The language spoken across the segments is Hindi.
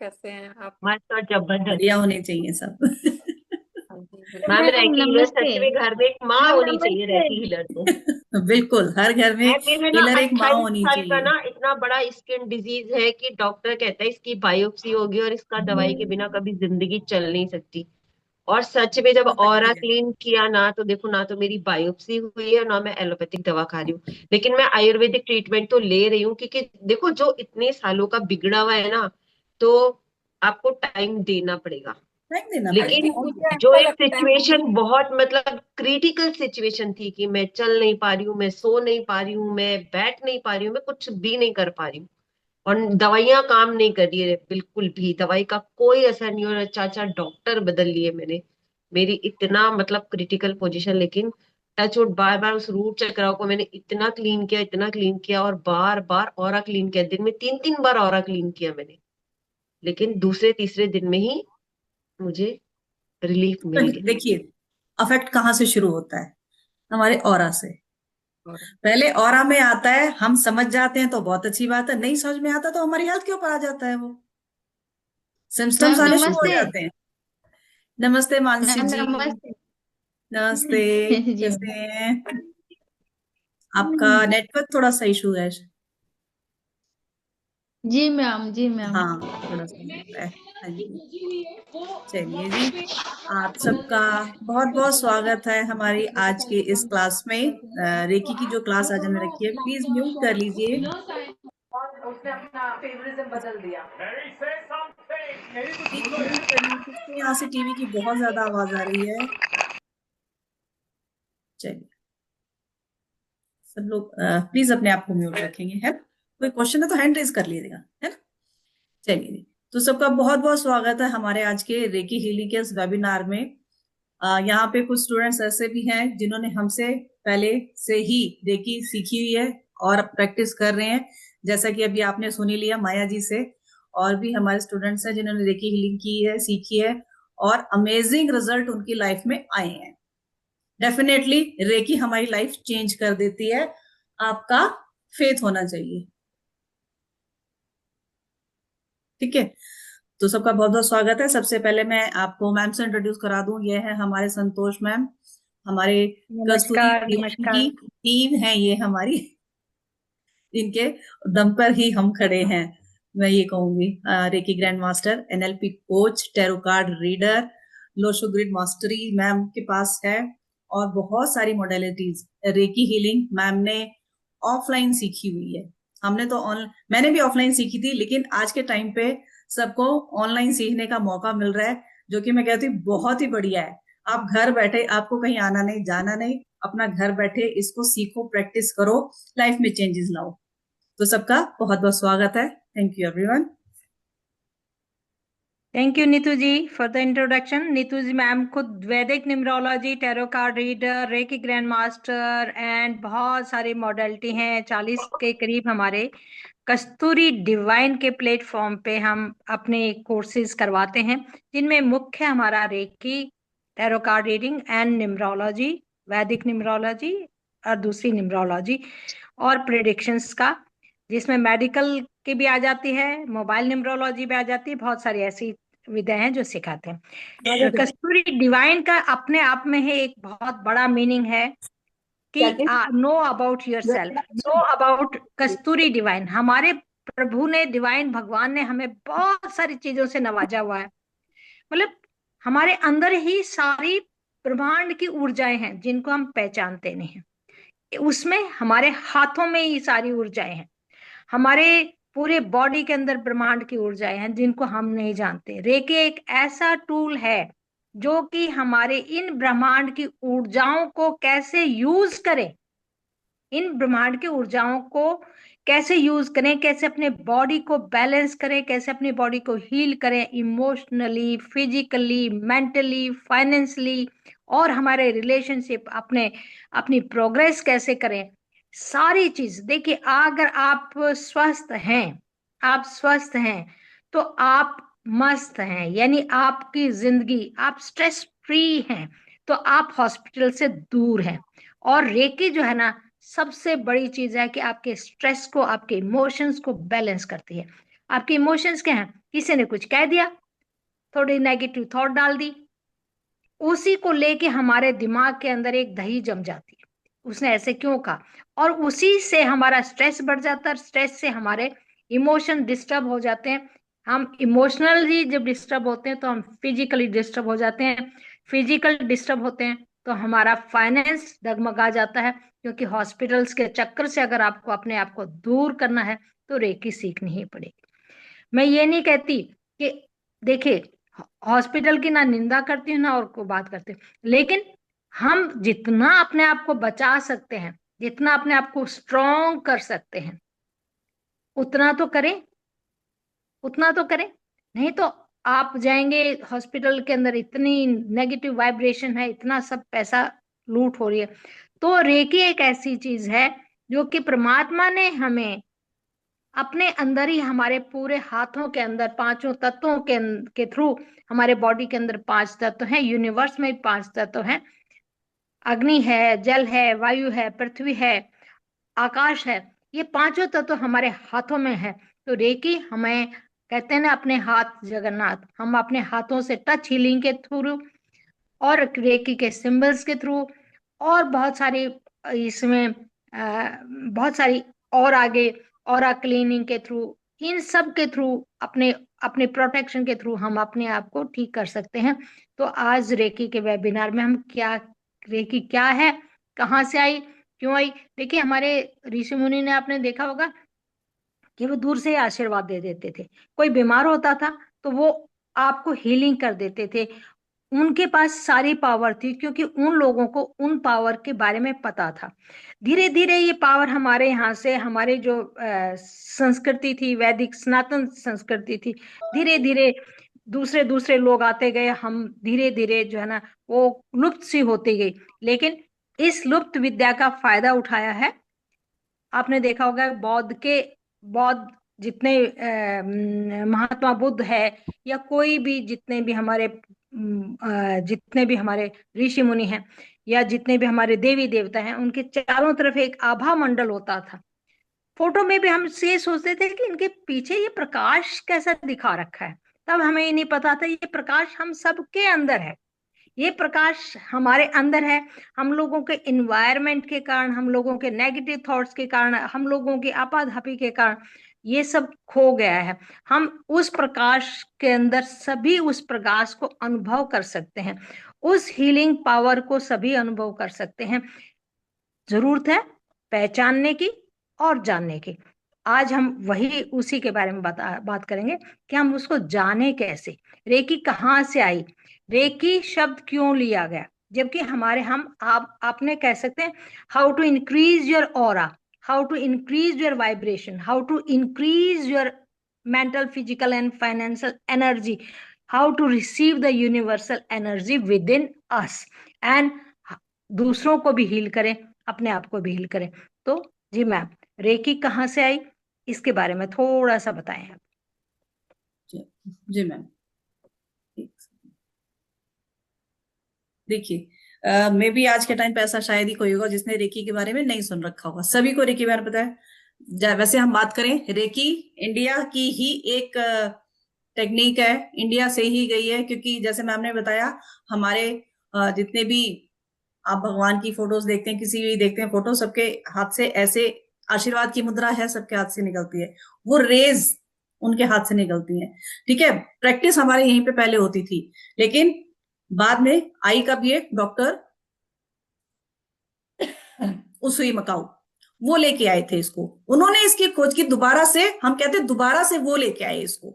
कैसे हैं आप? मस्त और जबरदस्त। बढ़िया होने चाहिए सब। हाँ जी, मैम, बिल्कुल। तो रैकी मैम हीलर नमस्ते। सच में घर में एक माँ मैम होनी चाहिए, नमस्ते। रैकी हीलर तो। बिल्कुल हर घर में मैम, मेरे ना हीलर एक माँ 28 होनी साल का चाहिए। ना इतना बड़ा स्किन डिजीज है कि डॉक्टर कहता है इसकी बायोप्सी होगी और इसका दवाई के बिना कभी जिंदगी चल नहीं सकती। और सच में जब हो सकती ऑरा है। क्लीन किया ना, तो देखो ना, तो मेरी बायोप्सी हुई है ना, मैं एलोपैथिक दवा खा रही हूँ। लेकिन मैं आयुर्वेदिक ट्रीटमेंट तो ले रही हूँ, क्योंकि देखो जो इतने सालों का बिगड़ा हुआ है ना, तो आपको टाइम देना पड़ेगा। टाइम देना लेकिन पड़ेगा लेकिन और मुझे क्या। जो ऐसा एक लगता है सिचुएशन बहुत मतलब क्रिटिकल सिचुएशन थी कि मैं चल नहीं पा रही हूँ, मैं सो नहीं पा रही हूँ, मैं बैठ नहीं पा रही हूँ, मैं कुछ भी नहीं कर पा रही हूँ, और दवाइयां काम नहीं कर रही है बिल्कुल भी, दवाई का कोई असर नहीं हो रहा, चाचा डॉक्टर बदल लिए मैंने, मेरी इतना मतलब क्रिटिकल पोजीशन। लेकिन टचवुड, बार बार उस रूट चक्राव को मैंने इतना क्लीन किया, इतना क्लीन किया, और बार बार ऑरा क्लीन किया, दिन में 3-3 बार ऑरा क्लीन किया मैंने। लेकिन दूसरे तीसरे दिन में ही मुझे रिलीफ मिल गया। देखिए, अफेक्ट कहाँ से शुरू होता है? हमारे ऑरा से। और पहले ऑरा में आता है, हम समझ जाते हैं तो बहुत अच्छी बात है, नहीं समझ में आता तो हमारी हेल्थ के ऊपर आ जाता है वो, सिम्टम्स मैम आने शुरू हो नमस्ते। जाते हैं। नमस्ते मानसी मैम जी। नमस्ते। नमस्ते। जी कैसे मैम। हैं? आपका नेटवर्क थोड़ा सा इशू है। जी मैम। जी मैम। हाँ, थोड़ा सा लगता है। हाँ जी। चलिए जी, आप सबका बहुत बहुत स्वागत है हमारी आज के इस क्लास में। रेकी की जो क्लास आज हमने रखी है, प्लीज म्यूट कर लीजिए। और उसने अपना फेवरिज्म बदल दिया। प्लीज म्यूट कर लीजिए, यहाँ से टीवी की बहुत ज्यादा आवाज आ रही है। चलिए, सब लोग प्लीज अपने आप को म्यूट रखेंगे, है ना? कोई क्वेश्चन है तो हैंड रेज कर लीजिएगा, है ना? चलिए जी, तो सबका बहुत बहुत स्वागत है हमारे आज के रेकी हीलिंग के इस वेबिनार में। यहाँ पे कुछ स्टूडेंट्स ऐसे भी हैं जिन्होंने हमसे पहले से ही रेकी सीखी हुई है और प्रैक्टिस कर रहे हैं, जैसा कि अभी आपने सुन ही लिया माया जी से। और भी हमारे स्टूडेंट्स हैं जिन्होंने रेकी हीलिंग की है, सीखी है, और अमेजिंग रिजल्ट उनकी लाइफ में आए हैं। डेफिनेटली रेकी हमारी लाइफ चेंज कर देती है, आपका फेथ होना चाहिए। ठीक है, तो सबका बहुत बहुत स्वागत है। सबसे पहले मैं आपको मैम से इंट्रोड्यूस करा दूं, ये है हमारे संतोष मैम, हमारे कस्तूरी नमस्कार हीलिंग नमस्कार। की टीम है ये हमारी। इनके दम पर ही हम खड़े हैं, मैं ये कहूंगी। Recce grand master, NLP coach, tarot card reader, Lo Shu grid mastery ma'am के पास है, और बहुत सारी मॉडलिटीज। रेकी हीलिंग मैम ने ऑफलाइन सीखी हुई है, हमने तो ऑन मैंने भी ऑफलाइन सीखी थी, लेकिन आज के टाइम पे सबको ऑनलाइन सीखने का मौका मिल रहा है, जो कि मैं कहती हूँ बहुत ही बढ़िया है। आप घर बैठे, आपको कहीं आना नहीं जाना नहीं, अपना घर बैठे इसको सीखो, प्रैक्टिस करो, लाइफ में चेंजेस लाओ। तो सबका बहुत बहुत स्वागत है। Thank you everyone. Thank you Neetu ji for the introduction. Neetu ji ma'am खुद वैदिक numerology, tarot card reader, reiki grand master and बहुत सारी मॉडलिटी हैं, 40 के करीब। हमारे कस्तूरी डिवाइन के प्लेटफॉर्म पे हम अपने कोर्सेज करवाते हैं, जिनमें मुख्य हमारा reiki, tarot card reading and numerology, वैदिक न्यूमरोलॉजी और दूसरी न्यूमरोलॉजी और प्रिडिक्शंस का, जिसमें मेडिकल की भी आ जाती है, मोबाइल न्यूमरोलॉजी भी आ जाती है, बहुत सारी ऐसी विधाएं हैं जो सिखाते हैं। कस्तूरी डिवाइन का अपने आप में है एक बहुत बड़ा मीनिंग है कि know about your self, know about Kasturi divine. हमारे प्रभु ने, डिवाइन भगवान ने हमें बहुत सारी चीजों से नवाजा हुआ है। मतलब हमारे अंदर ही सारी ब्रह्मांड की ऊर्जाएं हैं जिनको हम पहचानते नहीं हैं। उसमें हमारे हाथों में ही सारी ऊर्जाएं हैं, हमारे पूरे बॉडी के अंदर ब्रह्मांड की ऊर्जाएं हैं जिनको हम नहीं जानते। रेकी एक ऐसा टूल है जो कि हमारे इन ब्रह्मांड की ऊर्जाओं को कैसे यूज करें, इन ब्रह्मांड की ऊर्जाओं को कैसे यूज करें, कैसे अपने बॉडी को बैलेंस करें, कैसे अपनी बॉडी को हील करें, इमोशनली, फिजिकली, मेंटली, फाइनेंशियली, और हमारे रिलेशनशिप, अपने अपनी प्रोग्रेस कैसे करें, सारी चीज। देखिए, अगर आप स्वस्थ हैं, आप स्वस्थ हैं तो आप मस्त हैं, यानी आपकी जिंदगी, आप स्ट्रेस फ्री हैं, तो आप हॉस्पिटल से दूर हैं। और रेकी जो है ना, सबसे बड़ी चीज है कि आपके स्ट्रेस को, आपके इमोशंस को बैलेंस करती है। आपके इमोशंस क्या हैं? किसी ने कुछ कह दिया, थोड़ी नेगेटिव थॉट डाल दी, उसी को लेके हमारे दिमाग के अंदर एक दही जम जाती है, उसने ऐसे क्यों कहा, और उसी से हमारा स्ट्रेस बढ़ जाता है, स्ट्रेस से हमारे इमोशन डिस्टर्ब हो जाते हैं। हम इमोशनली जब डिस्टर्ब होते हैं तो हम फिजिकली डिस्टर्ब हो जाते हैं, फिजिकल डिस्टर्ब होते हैं तो हमारा फाइनेंस डगमगा जाता है, क्योंकि हॉस्पिटल्स के चक्कर से अगर आपको अपने आप को दूर करना है तो रेकी सीखनी ही पड़ेगी। मैं ये नहीं कहती कि, देखिए, हॉस्पिटल की ना निंदा करती हूँ ना और को बात करती हूँ, लेकिन हम जितना अपने आप को बचा सकते हैं, जितना अपने आप को स्ट्रॉन्ग कर सकते हैं, उतना तो करें, उतना तो करें। नहीं तो आप जाएंगे हॉस्पिटल के अंदर, इतनी नेगेटिव वाइब्रेशन है, इतना सब पैसा लूट हो रही है। तो रेकी एक ऐसी चीज है जो कि परमात्मा ने हमें अपने अंदर ही, हमारे पूरे हाथों के अंदर, पांचों तत्वों के थ्रू, हमारे बॉडी के अंदर 5 तत्व हैं, यूनिवर्स में 5 तत्व हैं, अग्नि है, जल है, वायु है, पृथ्वी है, आकाश है, ये पांचों तत्व हमारे हाथों में है। तो रेकी हमें कहते हैं ना, अपने हाथ जगन्नाथ, हम अपने हाथों से टच हीलिंग के थ्रू और रेकी के सिंबल्स के थ्रू और बहुत सारी इसमें बहुत सारी और आगे ऑरा क्लीनिंग के थ्रू, इन सब के थ्रू, अपने अपने प्रोटेक्शन के थ्रू हम अपने आप को ठीक कर सकते हैं। तो आज रेकी के वेबिनार में हम क्या, रेकी क्या है, कहाँ से आई, क्यों आई। देखिए, हमारे ऋषि मुनि ने, आपने देखा होगा कि वो दूर से ही आशीर्वाद दे देते थे। कोई बीमार होता था तो वो आपको हीलिंग कर देते थे। उनके पास सारी पावर थी, क्योंकि उन लोगों को उन पावर के बारे में पता था। धीरे धीरे ये पावर हमारे यहाँ से, हमारे जो संस्कृति थी, वैदिक सनातन संस्कृति थी, धीरे धीरे दूसरे दूसरे लोग आते गए, हम धीरे धीरे जो है ना वो लुप्त सी होती गई। लेकिन इस लुप्त विद्या का फायदा उठाया है, आपने देखा होगा बौद्ध जितने महात्मा बुद्ध है, या कोई भी, जितने भी हमारे ऋषि मुनि हैं, या जितने भी हमारे देवी देवता हैं, उनके चारों तरफ एक आभा मंडल होता था। फोटो में भी हम ये सोचते थे कि इनके पीछे ये प्रकाश कैसा दिखा रखा है, तब हमें ये नहीं पता था ये प्रकाश हम सबके अंदर है। ये प्रकाश हमारे अंदर है। हम लोगों के इन्वायरमेंट के कारण, हम लोगों के नेगेटिव थॉट्स के कारण, हम लोगों की आपाधापी के कारण ये सब खो गया है। हम उस प्रकाश के अंदर सभी उस प्रकाश को अनुभव कर सकते हैं, उस हीलिंग पावर को सभी अनुभव कर सकते हैं। जरूरत है पहचानने की और जानने की। आज हम वही उसी के बारे में बात करेंगे कि हम उसको जाने कैसे, रेकी कहाँ से आई, रेकी शब्द क्यों लिया गया। जबकि हमारे आपने कह सकते हैं, how to increase your aura, how to increase your vibration, how to increase your mental, physical and financial energy, how to receive the universal energy within us, and दूसरों को भी हील करें, अपने आप को भी हील करें। तो जी मैम, रेकी कहाँ से आई, इसके बारे में थोड़ा सा बताएं आप। जी मैम, देखिए, मैं भी आज के टाइम पे ऐसा शायद ही कोई होगा जिसने रेकी के बारे में नहीं सुन रखा होगा। सभी को रेकी के बारे में पता है। वैसे हम बात करें, रेकी इंडिया की ही एक टेक्निक है, इंडिया से ही गई है, क्योंकि जैसे मैम ने बताया, हमारे जितने भी आप भगवान की फोटोज देखते हैं, किसी भी देखते हैं फोटो, सबके हाथ से ऐसे आशीर्वाद की मुद्रा है, सबके हाथ से निकलती है, वो रेज उनके हाथ से निकलती है। ठीक है, प्रैक्टिस हमारे यहीं पे पहले होती थी, लेकिन बाद में आई कब ये डॉक्टर उसुई मकाऊ, वो लेके आए थे इसको, उन्होंने इसकी खोज की दोबारा से, हम कहते हैं दोबारा से वो लेके आए इसको,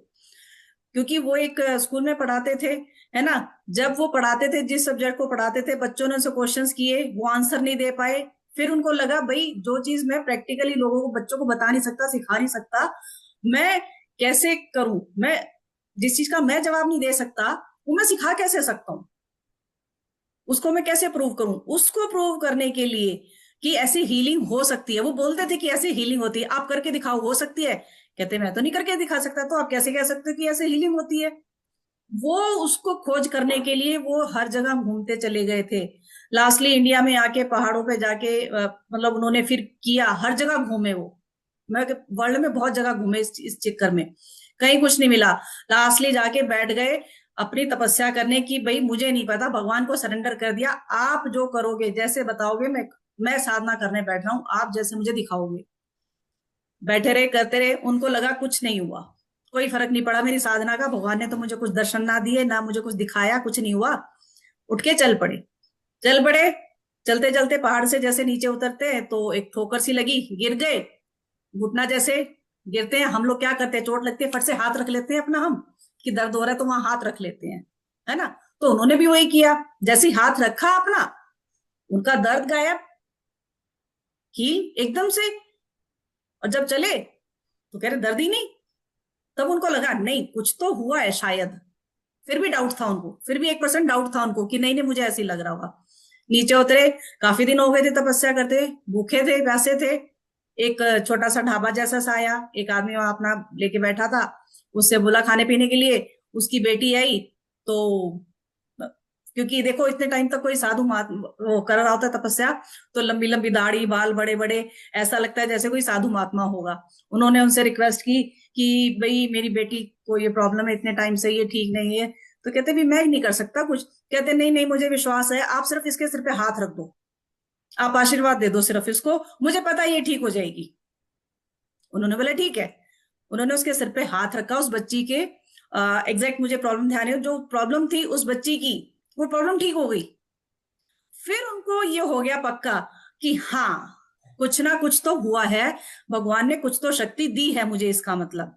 क्योंकि वो एक स्कूल में पढ़ाते थे, है ना। जब वो पढ़ाते थे, जिस सब्जेक्ट को पढ़ाते थे, बच्चों ने उनसे क्वेश्चंस किए, वो आंसर नहीं दे पाए। फिर उनको लगा, भाई जो चीज मैं प्रैक्टिकली लोगों को, बच्चों को बता नहीं सकता, सिखा नहीं सकता, मैं कैसे करूं, मैं जिस चीज का मैं जवाब नहीं दे सकता वो मैं सिखा कैसे सकता हूं, उसको मैं कैसे प्रूव करूं। उसको प्रूव करने के लिए कि ऐसी हीलिंग हो सकती है, वो बोलते थे कि ऐसी हीलिंग होती है, आप करके दिखाओ, हो सकती है। कहते मैं तो नहीं करके दिखा सकता, तो आप कैसे कह सकते हो कि ऐसे हीलिंग होती है। वो उसको खोज करने के लिए वो हर जगह घूमते चले गए थे। लास्टली इंडिया में आके पहाड़ों पे जाके मतलब उन्होंने फिर किया, हर जगह घूमे वो, मैं वर्ल्ड में बहुत जगह घूमे इस चक्कर में कहीं कुछ नहीं मिला। लास्टली जाके बैठ गए अपनी तपस्या करने की, भाई मुझे नहीं पता, भगवान को सरेंडर कर दिया, आप जो करोगे जैसे बताओगे, मैं साधना करने बैठ रहा हूँ, आप जैसे मुझे दिखाओगे। बैठे रहे, करते रहे, उनको लगा कुछ नहीं हुआ, कोई फर्क नहीं पड़ा मेरी साधना का, भगवान ने तो मुझे कुछ दर्शन ना दिए, ना मुझे कुछ दिखाया, कुछ नहीं हुआ। उठ के चल पड़े, चल पड़े। चलते चलते पहाड़ से जैसे नीचे उतरते हैं तो एक ठोकर सी लगी, गिर गए। घुटना जैसे गिरते हैं हम लोग क्या करते हैं, चोट लगती है फट से हाथ रख लेते हैं अपना, हम कि दर्द हो रहा है तो वहां हाथ रख लेते हैं, है ना। तो उन्होंने भी वही किया, जैसे ही हाथ रखा अपना, उनका दर्द गायब कि एकदम से। और जब चले तो कह रहे दर्द ही नहीं। तब उनको लगा नहीं कुछ तो हुआ है शायद, फिर भी डाउट था उनको, फिर भी 1% डाउट था उनको कि नहीं नहीं मुझे ऐसे ही लग रहा होगा। नीचे उतरे, काफी दिन हो गए थे तपस्या करते, भूखे थे, प्यासे थे। एक छोटा सा ढाबा जैसा सा आया, एक आदमी वहां अपना लेके बैठा था, उससे बोला खाने पीने के लिए। उसकी बेटी आई तो, क्योंकि देखो इतने टाइम तक कोई साधु वो कर रहा होता है तपस्या, तो लंबी लंबी दाढ़ी, बाल बड़े बड़े, ऐसा लगता है जैसे कोई साधु महात्मा होगा। उन्होंने उनसे रिक्वेस्ट की कि भाई मेरी बेटी को ये प्रॉब्लम है, इतने टाइम से ये ठीक नहीं है। तो कहते भी मैं नहीं कर सकता कुछ। कहते नहीं नहीं मुझे विश्वास है, आप सिर्फ इसके सिर पे हाथ रख दो, आप आशीर्वाद दे दो सिर्फ इसको, मुझे पता है ये ठीक हो जाएगी। उन्होंने बोला ठीक है। उन्होंने उसके सिर पे हाथ रखा, उस बच्ची के एग्जैक्ट मुझे प्रॉब्लम ध्यान है, जो प्रॉब्लम थी उस बच्ची की, वो प्रॉब्लम ठीक हो गई। फिर उनको ये हो गया पक्का कि हाँ कुछ ना कुछ तो हुआ है, भगवान ने कुछ तो शक्ति दी है मुझे, इसका मतलब।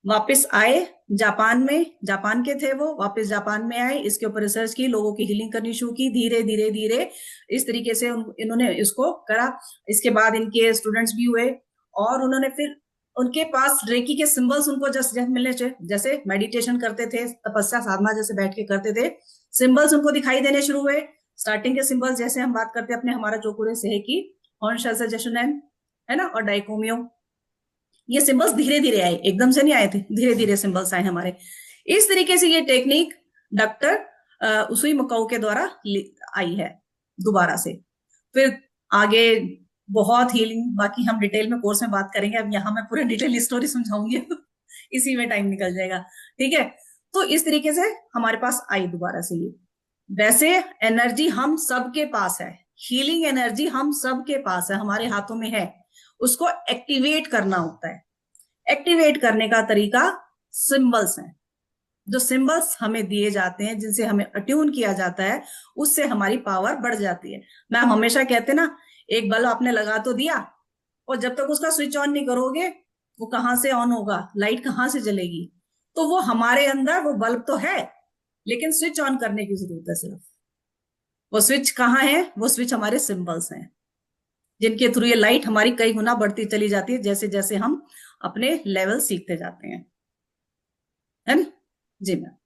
वापस आए जापान में, जापान के थे वो, वापस जापान में आए, इसके ऊपर रिसर्च की, लोगों की हीलिंग करनी शुरू की, धीरे धीरे धीरे इस तरीके से इन्होंने इसको करा। इसके बाद इनके स्टूडेंट्स भी हुए, और उन्होंने फिर उनके पास रेकी के सिंबल्स उनको जैसे मिलने चाहिए, जैसे मेडिटेशन करते थे, तपस्या साधना जैसे बैठ के करते थे, सिंबल्स उनको दिखाई देने शुरू हुए। स्टार्टिंग के सिंबल्स जैसे हम बात करते हैं अपने हमारा जोकुरे से है कि जशुनैन, है ना, और डाइकोमियो, ये सिंबल्स धीरे धीरे आए, एकदम से नहीं आए थे, धीरे धीरे सिंबल्स आए हमारे। इस तरीके से ये टेक्निक डॉक्टर उसुई मकाऊ के द्वारा आई है दोबारा से। फिर आगे बहुत हीलिंग, बाकी हम डिटेल में कोर्स में बात करेंगे, अब यहाँ मैं पूरा डिटेल स्टोरी समझाऊंगी इसी में टाइम निकल जाएगा, ठीक है। तो इस तरीके से हमारे पास आई दोबारा से ये। वैसे एनर्जी हम सबके पास है, हीलिंग एनर्जी हम सबके पास है, हमारे हाथों में है, उसको एक्टिवेट करना होता है। एक्टिवेट करने का तरीका सिंबल्स हैं, जो सिंबल्स हमें दिए जाते हैं, जिनसे हमें अट्यून किया जाता है, उससे हमारी पावर बढ़ जाती है। मैम हमेशा कहते ना, एक बल्ब आपने लगा तो दिया, और जब तक उसका स्विच ऑन नहीं करोगे वो कहाँ से ऑन होगा, लाइट कहाँ से जलेगी। तो वो हमारे अंदर वो बल्ब तो है, लेकिन स्विच ऑन करने की जरूरत है सिर्फ। वो स्विच कहाँ है, वो स्विच हमारे सिंबल्स हैं, जिनके थ्रू ये लाइट हमारी कई गुना बढ़ती चली जाती है जैसे जैसे हम अपने लेवल सीखते जाते हैं, है ना। जी मैम।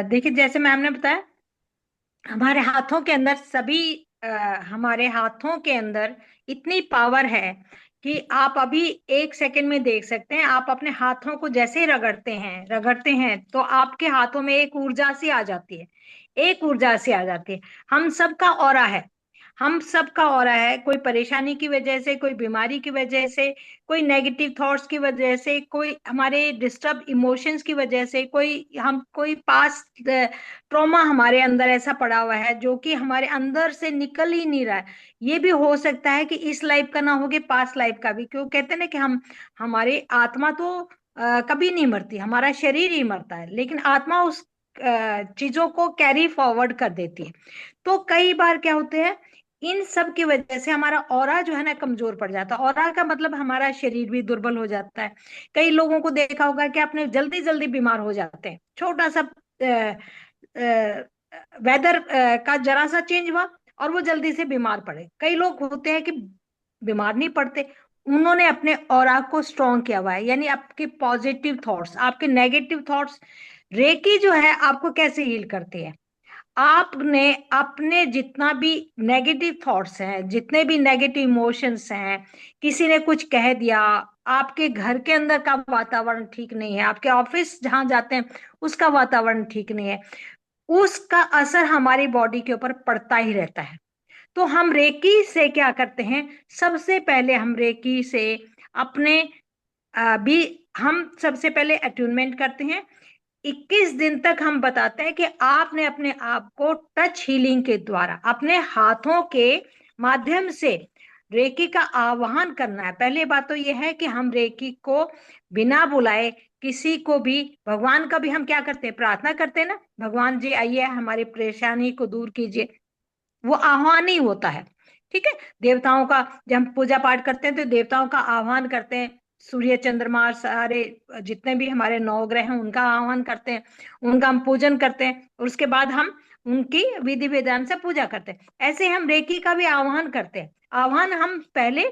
देखिए जैसे मैम ने बताया, हमारे हाथों के अंदर हमारे हाथों के अंदर इतनी पावर है कि आप अभी 1 सेकंड में देख सकते हैं। आप अपने हाथों को जैसे ही रगड़ते हैं तो आपके हाथों में एक ऊर्जा सी आ जाती है, एक ऊर्जा सी आ जाती है। हम सबका ऑरा है, हम सबका ऑरा है, कोई परेशानी की वजह से, कोई बीमारी की वजह से, कोई नेगेटिव थॉट्स की वजह से, कोई हमारे डिस्टर्ब इमोशंस की वजह से, कोई पास्ट ट्रॉमा हमारे अंदर ऐसा पड़ा हुआ है जो कि हमारे अंदर से निकल ही नहीं रहा है। ये भी हो सकता है कि इस लाइफ का ना हो कि पास्ट लाइफ का भी, क्यों कहते हैं ना कि हमारी आत्मा तो कभी नहीं मरती, हमारा शरीर ही मरता है, लेकिन आत्मा उस चीजों को कैरी फॉरवर्ड कर देती है। तो कई बार क्या होते हैं, इन सब की वजह से हमारा ऑरा जो है ना कमजोर पड़ जाता है। ऑरा का मतलब हमारा शरीर भी दुर्बल हो जाता है। कई लोगों को देखा होगा कि आपने जल्दी जल्दी बीमार हो जाते हैं, छोटा सा वेदर का जरा सा चेंज हुआ और वो जल्दी से बीमार पड़े। कई लोग होते हैं कि बीमार नहीं पड़ते, उन्होंने अपने ऑरा को स्ट्रॉन्ग किया हुआ है, यानी आपके पॉजिटिव थॉट्स, आपके नेगेटिव थॉट्स। रेकी जो है आपको कैसे हील करती है, आपने अपने जितना भी नेगेटिव थॉट्स हैं, जितने भी नेगेटिव इमोशंस हैं, किसी ने कुछ कह दिया, आपके घर के अंदर का वातावरण ठीक नहीं है, आपके ऑफिस जहां जाते हैं उसका वातावरण ठीक नहीं है, उसका असर हमारी बॉडी के ऊपर पड़ता ही रहता है। तो हम रेकी से क्या करते हैं, सबसे पहले हम रेकी से अपने अभी हम सबसे पहले अट्यूनमेंट करते हैं। 21 दिन तक हम बताते हैं कि आपने अपने आप को टच हीलिंग के द्वारा अपने हाथों के माध्यम से रेकी का आवाहन करना है। पहली बात तो यह है कि हम रेकी को बिना बुलाए किसी को भी, भगवान का भी हम क्या करते हैं, प्रार्थना करते हैं ना, भगवान जी आइए हमारी परेशानी को दूर कीजिए, वो आह्वान ही होता है। ठीक है, देवताओं का जब हम पूजा पाठ करते हैं तो देवताओं का आह्वान करते हैं, सूर्य चंद्रमा सारे जितने भी हमारे नवग्रह हैं उनका आह्वान करते हैं, उनका हम पूजन करते हैं और उसके बाद हम उनकी विधि विधान से पूजा करते हैं। ऐसे हम रेकी का भी आह्वान करते हैं। आह्वान हम पहले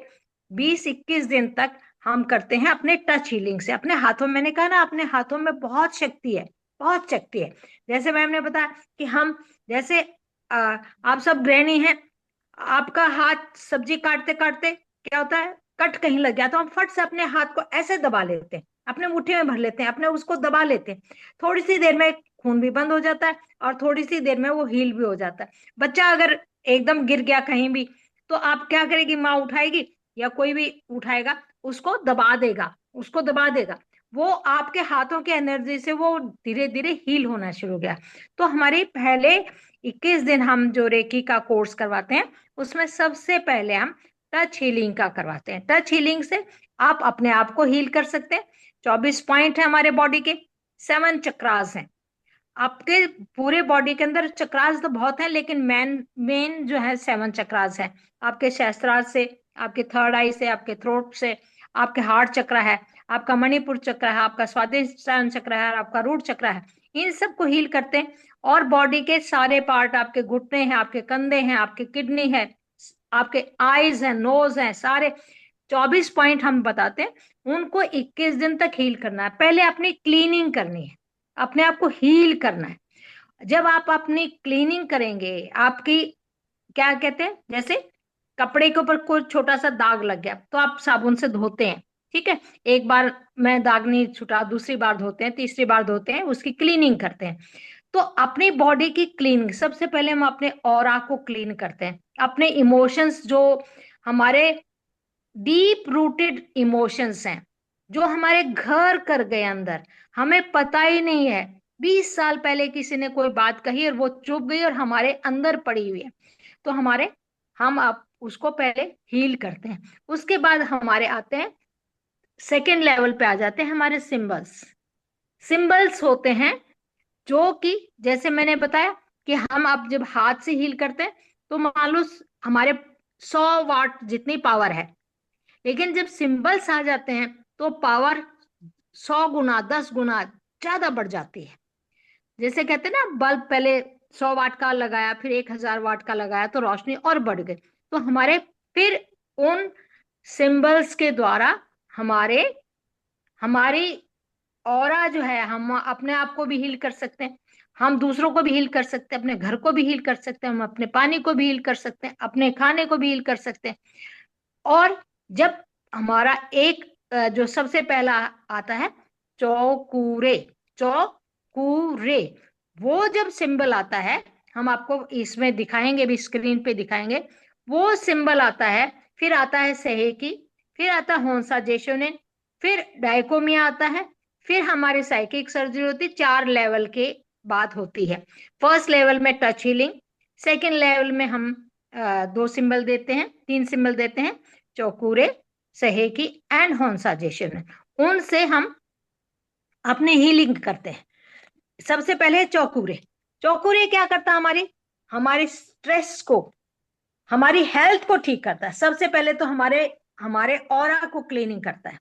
20-21 दिन तक हम करते हैं अपने टच हीलिंग से। अपने हाथों, मैंने कहा ना अपने हाथों में बहुत शक्ति है, बहुत शक्ति है। जैसे मैम ने बताया कि हम जैसे आप सब गृहिणी हैं, आपका हाथ सब्जी काटते काटते क्या होता है, कट कहीं लग गया तो हम फट से अपने हाथ को ऐसे दबा लेते हैं, अपने मुट्ठी में भर लेते हैं, अपने उसको दबा लेते हैं। थोड़ी सी देर में खून भी बंद हो जाता है और थोड़ी सी देर में वो हील भी हो जाता है। बच्चा अगर एकदम गिर गया कहीं भी तो आप क्या करेगी, माँ उठाएगी या कोई भी उठाएगा, उसको दबा देगा, उसको दबा देगा। वो आपके हाथों की एनर्जी से वो धीरे धीरे हील होना शुरू हो गया। तो हमारे पहले 21 दिन हम जो रेकी का कोर्स करवाते हैं उसमें सबसे पहले हम टच हीलिंग का करवाते हैं। टच हीलिंग से आप अपने आप को हील कर सकते हैं। 24 पॉइंट है हमारे बॉडी के, 7 चक्रास हैं आपके पूरे बॉडी के अंदर। चक्रास तो बहुत है लेकिन मेन जो है 7 चक्रास है। आपके सहस्त्रार से, आपके थर्ड आई से, आपके थ्रोट से, आपके हार्ट चक्र है, आपका मणिपुर चक्र है, आपका स्वादिष्टान चक्र है, आपका रूट चक्र है। इन सबको हील करते हैं। और बॉडी के सारे पार्ट, आपके घुटने हैं, आपके कंधे हैं, आपके किडनी है, आपके आईज है, नोज है, सारे 24 पॉइंट हम बताते हैं। उनको 21 दिन तक हील करना है। पहले अपनी क्लीनिंग करनी है, अपने आप को हील करना है। जब आप अपनी क्लीनिंग करेंगे, आपकी क्या कहते हैं, जैसे कपड़े के ऊपर कोई छोटा सा दाग लग गया तो आप साबुन से धोते हैं, ठीक है, एक बार में दाग नहीं छूटा, दूसरी बार धोते हैं, तीसरी बार धोते हैं, उसकी क्लीनिंग करते हैं। तो अपनी बॉडी की क्लीनिंग सबसे पहले हम अपने ऑरा को क्लीन करते हैं। अपने इमोशंस, जो हमारे डीप रूटेड इमोशंस हैं, जो हमारे घर कर गए अंदर, हमें पता ही नहीं है, 20 साल पहले किसी ने कोई बात कही और वो चुप गई और हमारे अंदर पड़ी हुई है, तो हम आप उसको पहले हील करते हैं। उसके बाद हमारे आते हैं, सेकेंड लेवल पे आ जाते हैं हमारे सिंबल्स। सिंबल्स होते हैं जो कि जैसे मैंने बताया कि हम अब जब हाथ से हील करते हैं तो मान लो हमारे 100 वाट जितनी पावर है, लेकिन जब सिंबल्स आ जाते हैं तो पावर 100 गुना 10 गुना ज्यादा बढ़ जाती है। जैसे कहते हैं ना, बल्ब पहले 100 वाट का लगाया, फिर 1000 वाट का लगाया तो रोशनी और बढ़ गई। तो हमारे फिर उन सिंबल्स के द्वारा हमारे हमारी ऑरा जो है, हम अपने आप को भी हील कर सकते हैं, हम दूसरों को भी हील कर सकते हैं, अपने घर को भी हील कर सकते हैं, हम अपने पानी को भी हील कर सकते हैं, अपने खाने को भी हील कर सकते हैं। और जब हमारा एक जो सबसे पहला आता है चौकूरे, चौकूरे, वो जब सिंबल आता है, हम आपको इसमें दिखाएंगे भी, स्क्रीन पे दिखाएंगे, वो सिंबल आता है। फिर आता है सहेकी, फिर आता है होंसा जेशोनेन, फिर डायकोमिया आता है, फिर हमारी साइकिक सर्जरी होती है। 4 लेवल के बात होती है। फर्स्ट लेवल में टच हीलिंग, सेकेंड लेवल में हम 2 सिंबल देते हैं, 3 सिंबल देते हैं, चौकूरे, सहेकी एंड होंसा जेशोनेन। उनसे हम अपने हीलिंग करते हैं। सबसे पहले चौकूरे। चौकूरे क्या करता है, हमारी स्ट्रेस को, हमारी हेल्थ को ठीक करता है। सबसे पहले तो हमारे ऑरा को क्लीनिंग करता है।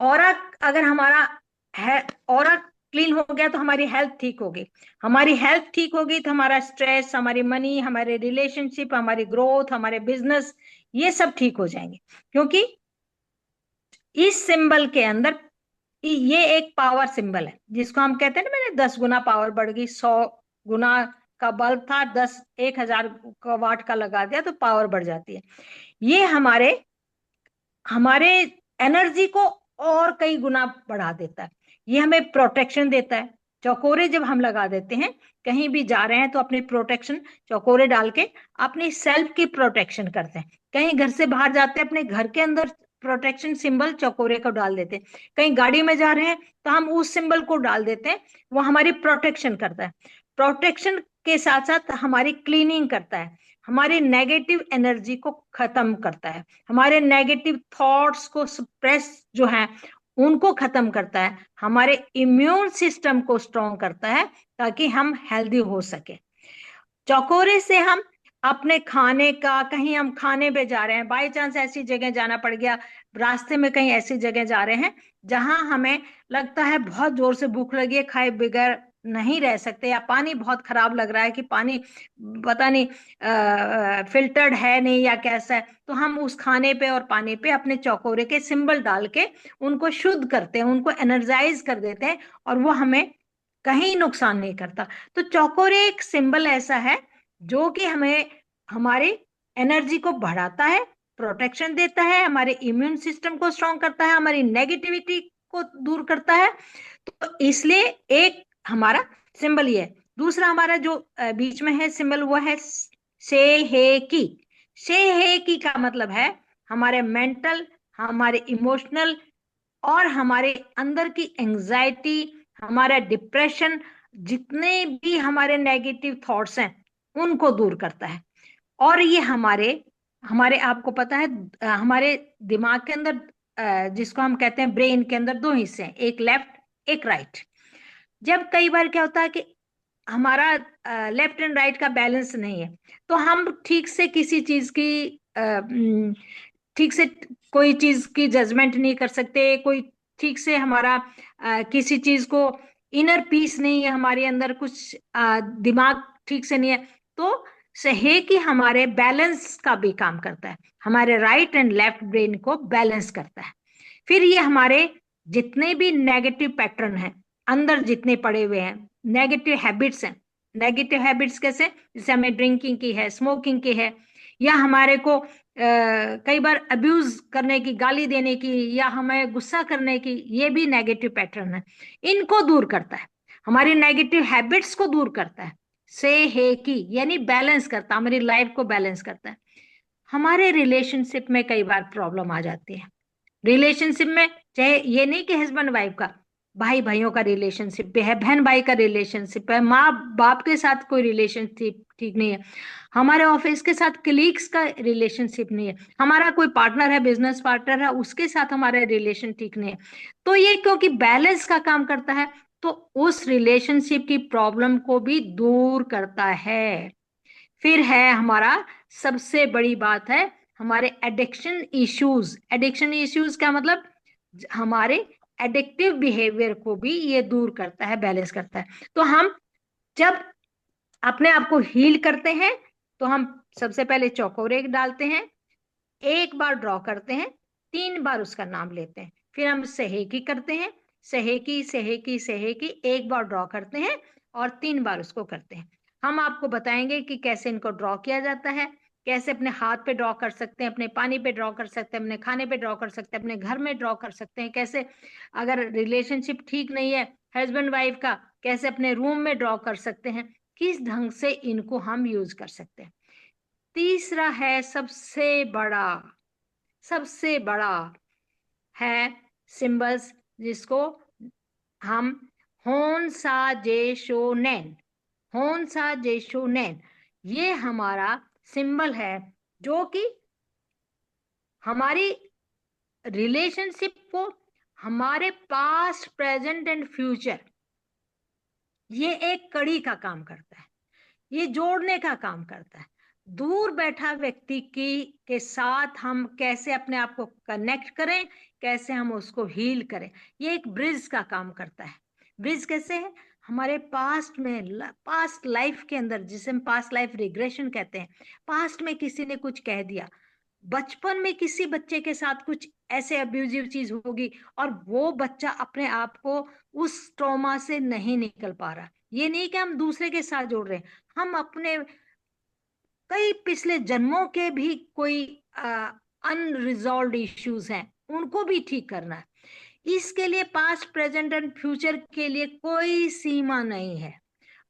ऑरा अगर हमारा है, ऑरा क्लीन हो गया तो हमारी हेल्थ ठीक होगी। हमारी हेल्थ ठीक होगी तो हमारा स्ट्रेस, हमारी मनी, हमारे रिलेशनशिप, हमारी ग्रोथ, हमारे बिजनेस, ये सब ठीक हो जाएंगे। क्योंकि इस सिंबल के अंदर ये एक पावर सिंबल है, जिसको हम कहते हैं ना, मैंने 10 गुना पावर बढ़ गई, 100 गुना का बल्ब था, 1000 वाट का लगा दिया तो पावर बढ़ जाती है। ये हमारे एनर्जी को और कई गुना बढ़ा देता है। ये हमें प्रोटेक्शन देता है। चौकोरे जब हम लगा देते हैं, कहीं भी जा रहे हैं तो अपनी प्रोटेक्शन, चौकोरे डाल के अपनी सेल्फ की प्रोटेक्शन करते हैं। कहीं घर से बाहर जाते हैं, अपने घर के अंदर प्रोटेक्शन सिंबल चौकोरे को डाल देते हैं। कहीं गाड़ी में जा रहे हैं तो हम उस सिंबल को डाल देते हैं, वो हमारी प्रोटेक्शन करता है। प्रोटेक्शन के साथ साथ हमारी क्लीनिंग करता है, हमारी नेगेटिव एनर्जी को खत्म करता है, हमारे नेगेटिव थॉट्स को सप्रेस जो है उनको खत्म करता है, हमारे इम्यून सिस्टम को स्ट्रॉन्ग करता है ताकि हम हेल्दी हो सके। चौकोरे से हम अपने खाने का, कहीं हम खाने पे जा रहे हैं, बाई चांस ऐसी जगह जाना पड़ गया, रास्ते में कहीं ऐसी जगह जा रहे हैं जहां हमें लगता है बहुत जोर से भूख लगी है, खाए बगैर नहीं रह सकते, या पानी बहुत खराब लग रहा है कि पानी पता नहीं फिल्टर्ड है नहीं या कैसा है, तो हम उस खाने पे और पानी पे अपने चौकोरे के सिंबल डाल के उनको शुद्ध करते हैं, उनको एनर्जाइज कर देते हैं और वो हमें कहीं नुकसान नहीं करता। तो चौकोरे एक सिंबल ऐसा है जो कि हमें हमारी एनर्जी को बढ़ाता है, प्रोटेक्शन देता है, हमारे इम्यून सिस्टम को स्ट्रॉन्ग करता है, हमारी नेगेटिविटी को दूर करता है। तो इसलिए एक हमारा सिंबल ये है। दूसरा हमारा जो बीच में है सिंबल वो है से हे की। से हे की का मतलब है हमारे मेंटल, हमारे इमोशनल और हमारे अंदर की एंजाइटी, हमारा डिप्रेशन, जितने भी हमारे नेगेटिव थॉट्स हैं उनको दूर करता है। और ये हमारे आपको पता है हमारे दिमाग के अंदर जिसको हम कहते हैं ब्रेन के अंदर दो हिस्से हैं, एक लेफ्ट एक राइट। जब कई बार क्या होता है कि हमारा लेफ्ट एंड राइट का बैलेंस नहीं है, तो हम ठीक से किसी चीज की ठीक से कोई चीज की जजमेंट नहीं कर सकते, कोई ठीक से हमारा किसी चीज को इनर पीस नहीं है, हमारे अंदर कुछ दिमाग ठीक से नहीं है। तो सही कि हमारे बैलेंस का भी काम करता है, हमारे राइट एंड लेफ्ट ब्रेन को बैलेंस करता है। फिर ये हमारे जितने भी नेगेटिव पैटर्न हैं अंदर, जितने पड़े हुए हैं नेगेटिव हैबिट्स हैं, नेगेटिव हैबिट्स कैसे, जैसे हमें ड्रिंकिंग की है, स्मोकिंग की है, या हमारे को कई बार अब्यूज करने की, गाली देने की, या हमें गुस्सा करने की, ये भी नेगेटिव पैटर्न है। इनको दूर करता है, हमारी नेगेटिव हैबिट्स को दूर करता है। से हे की यानी बैलेंस करता है, हमारी लाइफ को बैलेंस करता है। हमारे रिलेशनशिप में कई बार प्रॉब्लम आ जाती है। रिलेशनशिप में चाहे ये नहीं कि हस्बैंड वाइफ का, भाई भाइयों का रिलेशनशिप है, बहन भाई का रिलेशनशिप है, माँ बाप के साथ कोई रिलेशनशिप ठीक नहीं है, हमारे ऑफिस के साथ कलीग्स का रिलेशनशिप नहीं है, हमारा कोई पार्टनर है, बिजनेस पार्टनर है, उसके साथ हमारा रिलेशन ठीक नहीं है। तो ये क्योंकि बैलेंस का काम करता है, तो उस रिलेशनशिप की प्रॉब्लम को भी दूर करता है। फिर है हमारा सबसे बड़ी बात है हमारे एडिक्शन इश्यूज। एडिक्शन इश्यूज का मतलब हमारे एडिक्टिव बिहेवियर को भी ये दूर करता है, बैलेंस करता है। तो हम जब अपने आप को हील करते हैं तो हम सबसे पहले चौकोरे डालते हैं, एक बार ड्रॉ करते हैं, 3 बार उसका नाम लेते हैं, फिर हम सहेकी करते हैं, सहेकी सहेकी सहेकी, एक बार ड्रॉ करते हैं और 3 बार उसको करते हैं। हम आपको बताएंगे कि कैसे इनको ड्रॉ किया जाता है, कैसे अपने हाथ पे ड्रॉ कर सकते हैं, अपने पानी पे ड्रॉ कर सकते हैं, अपने खाने पे ड्रॉ कर सकते हैं, अपने घर में ड्रॉ कर सकते हैं, कैसे अगर रिलेशनशिप ठीक नहीं है हस्बैंड वाइफ का, कैसे अपने रूम में ड्रॉ कर सकते हैं, किस ढंग से इनको हम यूज कर सकते हैं। तीसरा है सबसे बड़ा है सिंबल्स, जिसको हम होन्सा जेशोनेन, होन्सा जेशोनेन, ये हमारा सिंबल है जो कि हमारी रिलेशनशिप को, हमारे पास्ट प्रेजेंट एंड फ्यूचर, ये एक कड़ी का काम करता है, ये जोड़ने का काम करता है। दूर बैठा व्यक्ति के साथ हम कैसे अपने आप को कनेक्ट करें, कैसे हम उसको हील करें, ये एक ब्रिज का काम करता है। ब्रिज कैसे है, हमारे पास्ट में, पास्ट लाइफ के अंदर, जिसे हम पास्ट लाइफ रिग्रेशन कहते हैं, पास्ट में किसी ने कुछ कह दिया, बचपन में किसी बच्चे के साथ कुछ ऐसे अब्यूजिव चीज होगी और वो बच्चा अपने आप को उस ट्रॉमा से नहीं निकल पा रहा। ये नहीं कि हम दूसरे के साथ जोड़ रहे हैं, हम अपने कई पिछले जन्मों के भी कोई अनरिजॉल्व्ड इश्यूज हैं, उनको भी ठीक करना है। इसके लिए पास्ट प्रेजेंट एंड फ्यूचर के लिए कोई सीमा नहीं है,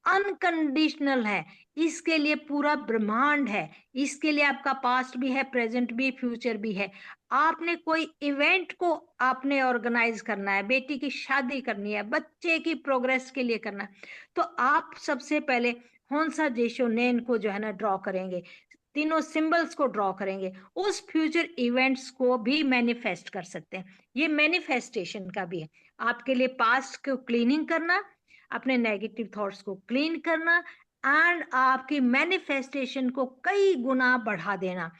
अनकंडीशनल है। इसके लिए पूरा ब्रह्मांड है, इसके लिए आपका पास्ट भी है, प्रेजेंट भी, फ्यूचर भी है। आपने कोई इवेंट को आपने ऑर्गेनाइज करना है, बेटी की शादी करनी है, बच्चे की प्रोग्रेस के लिए करना है, तो आप सबसे पहले हौंसा जेशो नेन को जो है ना ड्रॉ करेंगे, तीनों सिंबल्स को ड्रॉ करेंगे, उस फ्यूचर इवेंट्स को भी मैनिफेस्ट कर सकते हैं। ये मैनिफेस्टेशन का भी है, आपके लिए पास्ट को क्लीनिंग करना, अपने नेगेटिव थॉट्स को क्लीन करना, एंड आपकी मैनिफेस्टेशन को कई गुना बढ़ा देना।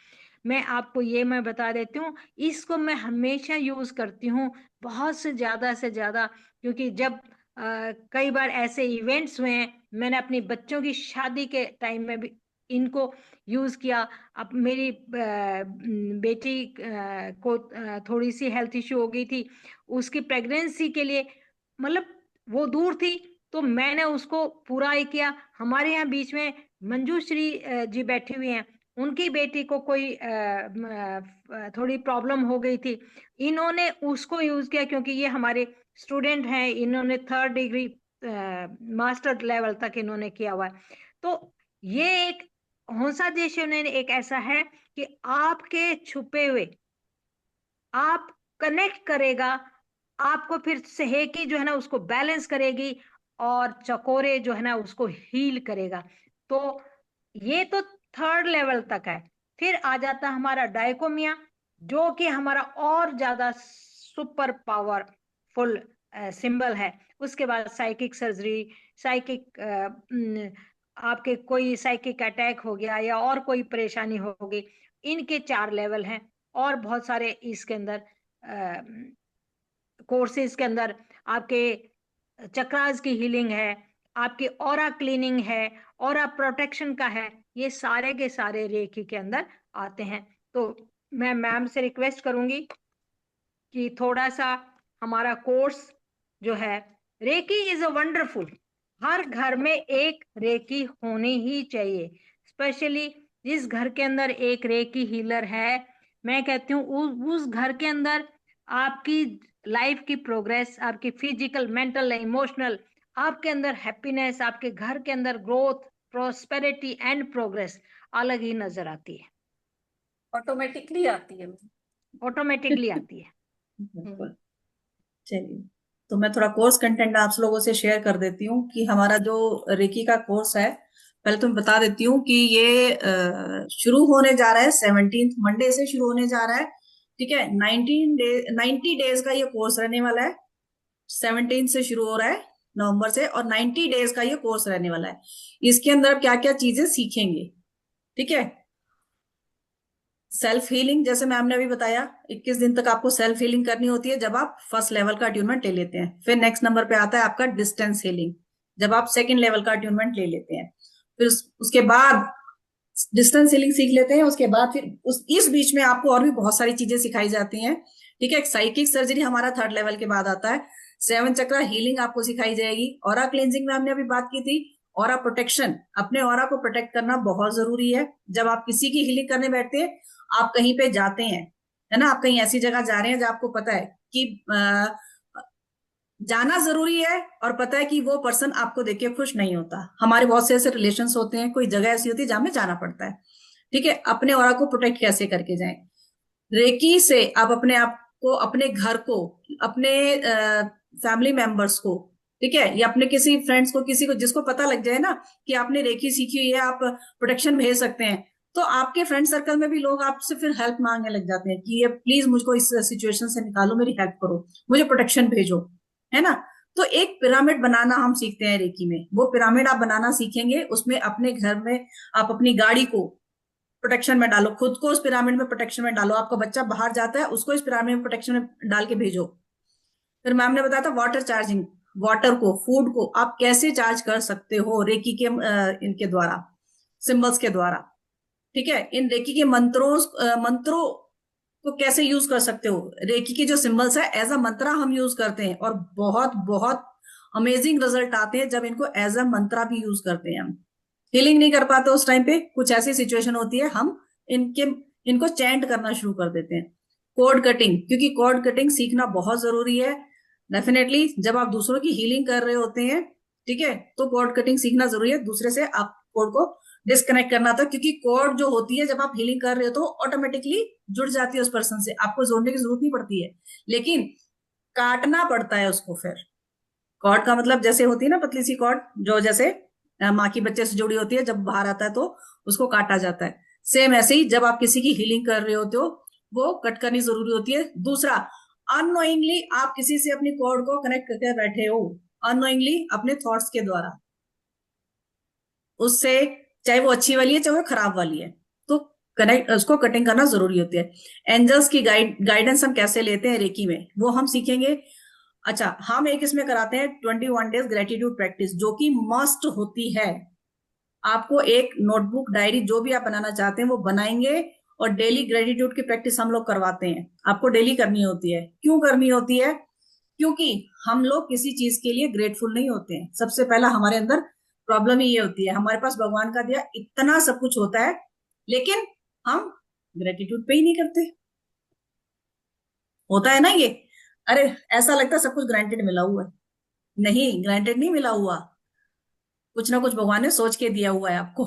मैं आपको ये मैं बता देती हूँ, इसको मैं हमेशा यूज करती हूँ, बहुत से ज्यादा, क्योंकि जब कई बार ऐसे इवेंट्स हुए हैं, मैंने अपनी बच्चों की शादी के टाइम में भी इनको यूज किया। अब मेरी बेटी को थोड़ी सी हेल्थ इश्यू हो गई थी, उसकी प्रेगनेंसी के लिए, मतलब वो दूर थी, तो मैंने उसको पूरा ही किया। हमारे यहाँ बीच में मंजूश्री जी बैठी हुई हैं, उनकी बेटी को कोई थोड़ी प्रॉब्लम हो गई थी, इन्होंने उसको यूज किया, क्योंकि ये हमारे स्टूडेंट हैं, इन्होंने 3rd डिग्री मास्टर लेवल तक इन्होंने किया हुआ है। तो ये एक हौंसा जेशो नेन एक ऐसा है कि आपके छुपे हुए आप कनेक्ट करेगा, आपको फिर सहेकी जो है ना उसको बैलेंस करेगी, और चकोरे जो है ना उसको हील करेगा। तो ये तो 3rd लेवल तक है। फिर आ जाता है हमारा डायकोमिया, जो कि हमारा और ज्यादा सुपर पावरफुल सिंबल है। उसके बाद साइकिक सर्जरी, साइकिक आपके कोई साइकिक अटैक हो गया या और कोई परेशानी होगी, इनके 4 लेवल हैं। और बहुत सारे इसके अंदर कोर्सेज के अंदर आपके चक्रास की हीलिंग है, आपकी ऑरा क्लीनिंग है, ऑरा प्रोटेक्शन का है, ये सारे के सारे रेकी के अंदर आते हैं। तो मैं मैम से रिक्वेस्ट करूंगी कि थोड़ा सा हमारा कोर्स जो है, रेकी इज अ वंडरफुल, हर घर में एक रेकी होनी ही चाहिए, स्पेशली जिस घर के अंदर एक रेकी हीलर है, मैं कहती हूँ उस घर के अंदर आपकी लाइफ की प्रोग्रेस, आपकी फिजिकल, मेंटल, इमोशनल, आपके अंदर हैप्पीनेस, आपके घर के अंदर ग्रोथ, प्रोस्पेरिटी एंड प्रोग्रेस अलग ही नजर आती है, ऑटोमेटिकली आती है। ऑटोमेटिकली आती है। बिल्कुल। चलिए, तो मैं थोड़ा कोर्स कंटेंट आप लोगों से शेयर कर देती हूँ कि हमारा जो रेकी का कोर्स है, पहले तो मैं बता देती हूँ कि ये शुरू होने जा रहा है 17 मंडे से शुरू होने जा रहा है। ठीक है, 90 डेज का ये कोर्स रहने वाला है। 17 से शुरू हो रहा है नवंबर से, और 90 डेज का ये कोर्स रहने वाला है। इसके अंदर क्या क्या चीजें सीखेंगे, ठीक है। सेल्फ हीलिंग, जैसे मैम ने अभी बताया, 21 दिन तक आपको सेल्फ हीलिंग करनी होती है जब आप 1st लेवल का अट्यूनमेंट ले लेते हैं। फिर नेक्स्ट नंबर पे आता है आपका डिस्टेंस हीलिंग, जब आप 2nd लेवल का अट्यूनमेंट ले लेते हैं। फिर उसके बाद डिस्टेंस हीलिंग सीख लेते हैं। उसके बाद फिर इस बीच में आपको और भी बहुत सारी चीजें सिखाई जाती हैं। ठीक है, साइकिक सर्जरी हमारा 3rd लेवल के बाद आता है। 7 चक्रा हीलिंग आपको सिखाई जाएगी। ऑरा क्लेंजिंग में हमने अभी बात की थी। ऑरा प्रोटेक्शन, अपने ऑरा को प्रोटेक्ट करना बहुत जरूरी है। जब आप किसी की हीलिंग करने बैठते हैं, आप कहीं पे जाते हैं, है ना, आप कहीं ऐसी जगह जा रहे हैं जहां आपको पता है कि जाना जरूरी है, और पता है कि वो पर्सन आपको देख के खुश नहीं होता। हमारे बहुत से ऐसे रिलेशंस होते हैं, कोई जगह ऐसी होती है जहां में जाना पड़ता है। ठीक है, अपने ऑरा को प्रोटेक्ट कैसे करके जाएं। रेकी से आप अपने आप को, अपने घर को, अपने फैमिली मेंबर्स को, ठीक है, या अपने किसी फ्रेंड्स को, किसी को जिसको पता लग जाए ना कि आपने रेकी सीखी हुई है, आप प्रोटेक्शन भेज सकते हैं, तो आपके फ्रेंड सर्कल में भी लोग आपसे फिर हेल्प मांगने लग जाते हैं कि ये प्लीज मुझको इस सिचुएशन से निकालो, मेरी हेल्प करो, मुझे प्रोटेक्शन भेजो, है ना। तो एक पिरामिड बनाना हम सीखते हैं रेकी में। वो पिरामिड आप बनाना सीखेंगे, उसमें अपने घर में आप अपनी गाड़ी को प्रोटेक्शन में डालो, खुद को उस पिरामिड में प्रोटेक्शन में डालो, आपका बच्चा बाहर जाता है उसको इस पिरामिड में प्रोटेक्शन में डाल के भेजो। फिर मैम ने बताया था वाटर चार्जिंग, वाटर को, फूड को आप कैसे चार्ज कर सकते हो रेकी के इनके द्वारा, सिंबल्स के द्वारा। ठीक है, इन रेकी के मंत्रों को कैसे यूज कर सकते हो। रेकी के जो सिंबल्स है एज अ मंत्रा हम यूज करते हैं, और बहुत बहुत अमेजिंग रिजल्ट आते हैं जब इनको एज अ मंत्रा भी यूज करते हैं। हम हीलिंग नहीं कर पाते उस टाइम पे, कुछ ऐसी सिचुएशन होती है, हम इनको चैंट करना शुरू कर देते हैं। कोड कटिंग, क्योंकि कोड कटिंग सीखना बहुत जरूरी है। डेफिनेटली जब आप दूसरों की हीलिंग कर रहे होते हैं, ठीक है, तो कोड कटिंग सीखना जरूरी है। दूसरे से आप कोड को डिस्कनेक्ट करना था, क्योंकि कॉर्ड जो होती है जब आप हीलिंग कर रहे हो तो ऑटोमेटिकली जुड़ जाती है उस पर्सन से, आपको जोड़ने की जरूरत नहीं पड़ती है, लेकिन काटना पड़ता है उसको। फिर कॉर्ड का मतलब जैसे होती है ना पतली सी कॉर्ड, जो जैसे माँ की बच्चे से जुड़ी होती है, जब बाहर आता है तो उसको काटा जाता है। सेम ऐसे ही जब आप किसी की हीलिंग कर रहे होते हो वो कट करनी जरूरी होती है। दूसरा, अननोइंगली आप किसी से अपनी कॉर्ड को कनेक्ट करके बैठे हो, अननोइंगली अपने थॉट्स के द्वारा, उससे, चाहे वो अच्छी वाली है चाहे वो खराब वाली है, तो कनेक्ट उसको कटिंग करना जरूरी होती है। एंजल्स की गाइडेंस हम कैसे लेते हैं रेकी में, वो हम सीखेंगे। अच्छा, हम एक इसमें कराते हैं 21 डेज ग्रेटिट्यूड प्रैक्टिस, जो कि मस्ट होती है। आपको एक नोटबुक डायरी जो भी आप बनाना चाहते हैं वो बनाएंगे, और डेली ग्रेटिट्यूड की प्रैक्टिस हम लोग करवाते हैं। आपको डेली करनी होती है। क्यों करनी होती है? क्योंकि हम लोग किसी चीज के लिए ग्रेटफुल नहीं होते हैं। सबसे पहला हमारे अंदर प्रॉब्लम ही ये होती है, हमारे पास भगवान का दिया इतना सब कुछ होता है, लेकिन हम ग्रेटिट्यूड पे ही नहीं करते। होता है ना ये, अरे ऐसा लगता है सब कुछ ग्रांटेड मिला हुआ है। नहीं, ग्रांटेड नहीं मिला हुआ, कुछ ना कुछ भगवान ने सोच के दिया हुआ है आपको।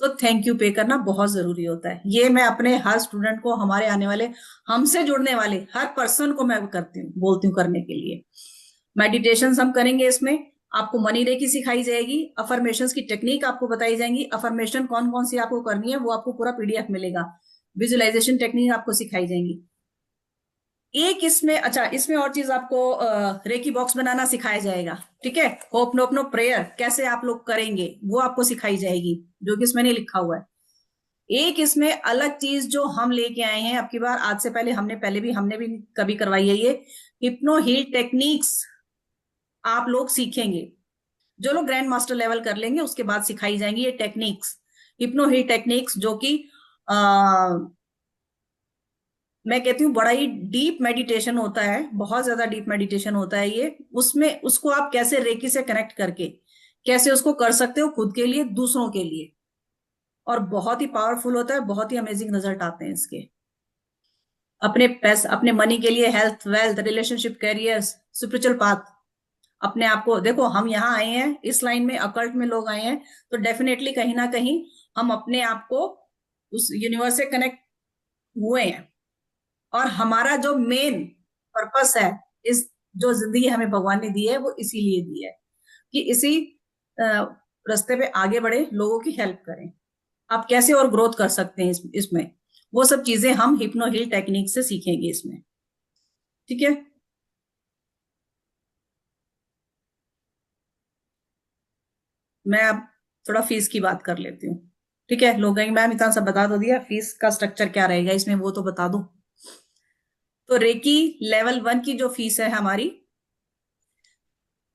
तो थैंक यू पे करना बहुत जरूरी होता है। ये मैं अपने हर स्टूडेंट को, हमारे आने वाले, हमसे जुड़ने वाले हर पर्सन को मैं करती हूँ, बोलती हूँ करने के लिए। मेडिटेशन हम करेंगे इसमें, आपको मनी रेकी सिखाई जाएगी, अफर्मेशंस की टेक्निक आपको बताई जाएंगी, अफर्मेशन कौन कौन सी आपको करनी है वो आपको पूरा पीडीएफ मिलेगा, विजुअलाइजेशन टेक्निक आपको सिखाई जाएंगी। एक इसमें, अच्छा इसमें और चीज आपको रेकी बॉक्स बनाना सिखाया जाएगा, ठीक है। होप नो अपनो प्रेयर कैसे आप लोग करेंगे वो आपको सिखाई जाएगी, जो कि इसमें नहीं लिखा हुआ है। एक इसमें अलग चीज जो हम लेके आए हैं अब की बार, आज से पहले हमने भी कभी करवाई है, ये हिप्नो हील टेक्निक्स आप लोग सीखेंगे। जो लोग ग्रैंड मास्टर लेवल कर लेंगे उसके बाद सिखाई जाएंगी ये टेक्निक्स, हिप्नो हील टेक्निक्स, जो कि मैं कहती हूँ बड़ा ही डीप मेडिटेशन होता है, बहुत ज्यादा डीप मेडिटेशन होता है ये। उसमें उसको आप कैसे रेकी से कनेक्ट करके कैसे उसको कर सकते हो खुद के लिए, दूसरों के लिए, और बहुत ही पावरफुल होता है, बहुत ही अमेजिंग रिजल्ट आते हैं इसके। अपने पैसे, अपने मनी के लिए, health, wealth, relationship, career, spiritual path, अपने आप को देखो, हम यहाँ आए हैं इस लाइन में, अकल्ट में लोग आए हैं, तो डेफिनेटली कहीं ना कहीं हम अपने आप को उस यूनिवर्स से कनेक्ट हुए हैं। और हमारा जो मेन पर्पस है, इस जो जिंदगी हमें भगवान ने दी है वो इसीलिए दी है कि इसी रास्ते पे आगे बढ़े, लोगों की हेल्प करें। आप कैसे और ग्रोथ कर सकते हैं इसमें, वो सब चीजें हम हिप्नो हील टेक्निक से सीखेंगे इसमें, ठीक है। मैं अब थोड़ा फीस की बात कर लेती हूँ, ठीक है। लोग कहेंगे मैम इतना सब बता दो दिया, फीस का स्ट्रक्चर क्या रहेगा इसमें वो तो बता दो। तो रेकी लेवल 1 की जो फीस है हमारी,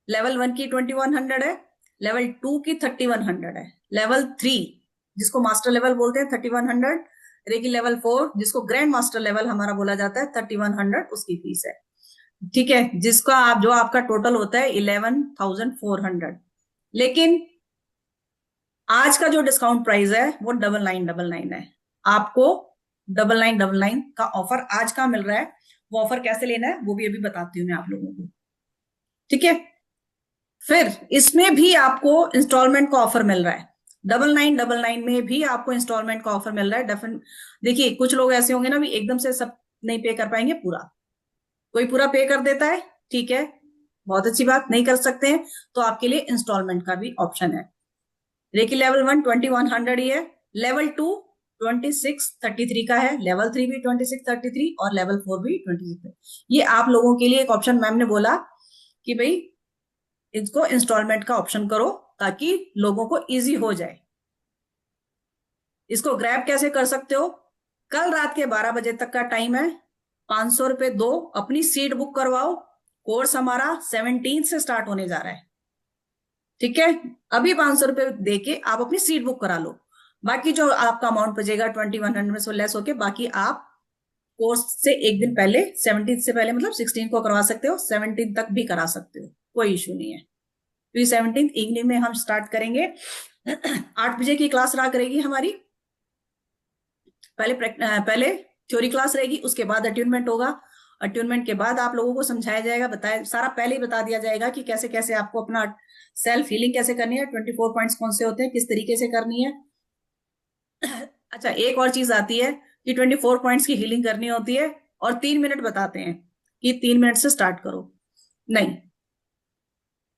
लेवल 1 की 2100 है, लेवल 2 की 3100 है, लेवल 3 जिसको मास्टर लेवल बोलते हैं 3100, रेकी लेवल 4 जिसको ग्रैंड मास्टर लेवल हमारा बोला जाता है 3100 उसकी फीस है, ठीक है। जिसका आप, जो आपका टोटल होता है 11,400। लेकिन आज का जो डिस्काउंट प्राइस है वो 9999 है। आपको 9999 का ऑफर आज का मिल रहा है। वो ऑफर कैसे लेना है वो भी अभी बताती हूँ मैं आप लोगों को, ठीक है। फिर इसमें भी आपको इंस्टॉलमेंट का ऑफर मिल रहा है, 9999 में भी आपको इंस्टॉलमेंट का ऑफर मिल रहा है। डेफिनेट देखिए, कुछ लोग ऐसे होंगे ना भी एकदम से सब नहीं पे कर पाएंगे पूरा, कोई पूरा पे कर देता है, ठीक है, बहुत अच्छी बात। नहीं कर सकते हैं तो आपके लिए इंस्टॉलमेंट का भी ऑप्शन है। रेकी लेवल 1 2100 ही है, लेवल 2 2633 का है, लेवल 3 भी 2633 और लेवल 4 भी 26। ये आप लोगों के लिए एक ऑप्शन मैम ने बोला कि भाई इसको इंस्टॉलमेंट का ऑप्शन करो ताकि लोगों को इजी हो जाए। इसको ग्रैब कैसे कर सकते हो? कल रात के 12 बजे तक का टाइम है, 500 रुपए दो, अपनी सीट बुक करवाओ। कोर्स हमारा 17 से स्टार्ट होने जा रहा है, ठीक है। अभी 500 रुपए दे के आप अपनी सीट बुक करा लो, बाकी जो आपका अमाउंट बचेगा 2100 में से लेस होके, बाकी आप कोर्स से एक दिन पहले, 17 से पहले मतलब 16 को करवा सकते हो, 17 तक भी करा सकते हो, कोई इश्यू नहीं है। तो 17 इवनिंग में हम स्टार्ट करेंगे। 8 बजे की क्लास रहा करेगी हमारी, पहले थ्योरी क्लास रहेगी, उसके बाद अट्यूनमेंट होगा। अट्यूनमेंट के बाद आप लोगों को समझाया जाएगा, बताया सारा पहले ही बता दिया जाएगा कि कैसे कैसे आपको अपना सेल्फ हीलिंग कैसे करनी है, 24 पॉइंट्स कौन से होते हैं, किस तरीके से करनी है, अच्छा, एक और चीज आती है कि 24 पॉइंट्स की हीलिंग करनी होती है और 3 मिनट बताते हैं कि 3 मिनट से स्टार्ट करो। नहीं,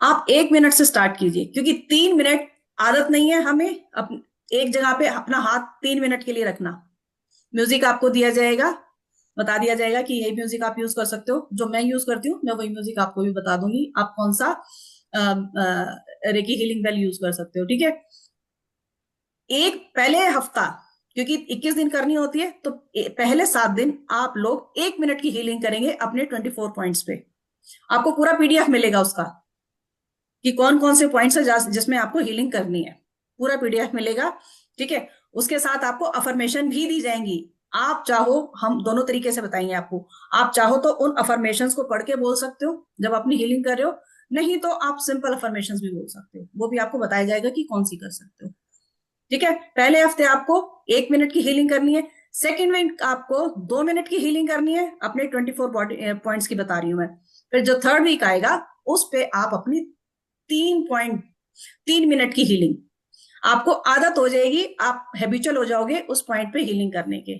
आप 1 मिनट से स्टार्ट कीजिए, क्योंकि 3 मिनट आदत नहीं है हमें एक जगह पे अपना हाथ 3 मिनट के लिए रखना। म्यूजिक आपको दिया जाएगा, बता दिया जाएगा कि यही म्यूजिक आप यूज कर सकते हो। जो मैं यूज करती हूँ, मैं वही म्यूजिक आपको भी बता दूंगी, आप कौन सा रेकी हीलिंग बेल यूज कर सकते हो। ठीक है, एक पहले हफ्ता, क्योंकि 21 दिन करनी होती है, तो पहले 7 दिन आप लोग 1 मिनट की हीलिंग करेंगे अपने 24 पॉइंट्स पे। आपको पूरा पीडीएफ मिलेगा उसका कि कौन कौन से पॉइंट्स है जिसमें आपको हीलिंग करनी है, पूरा पीडीएफ मिलेगा। ठीक है, उसके साथ आपको अफर्मेशन भी दी जाएंगी। आप चाहो, हम दोनों तरीके से बताएंगे आपको, आप चाहो तो उन अफर्मेशन को पढ़ के बोल सकते हो जब अपनी हीलिंग कर रहे हो, नहीं तो आप सिंपल अफर्मेशन भी बोल सकते हो, वो भी आपको बताया जाएगा कि कौन सी कर सकते हो। ठीक है, पहले हफ्ते आपको 1 मिनट की हीलिंग करनी है, सेकेंड वीक आपको 2 मिनट की हीलिंग करनी है, अपने 24 बॉडी पॉइंट्स की बता रही हूं मैं। फिर जो थर्ड वीक आएगा उस पे आप अपनी 3 मिनट की हीलिंग, आपको आदत हो जाएगी, आप हैबिचुअल हो जाओगे उस पॉइंट पे हीलिंग करने के।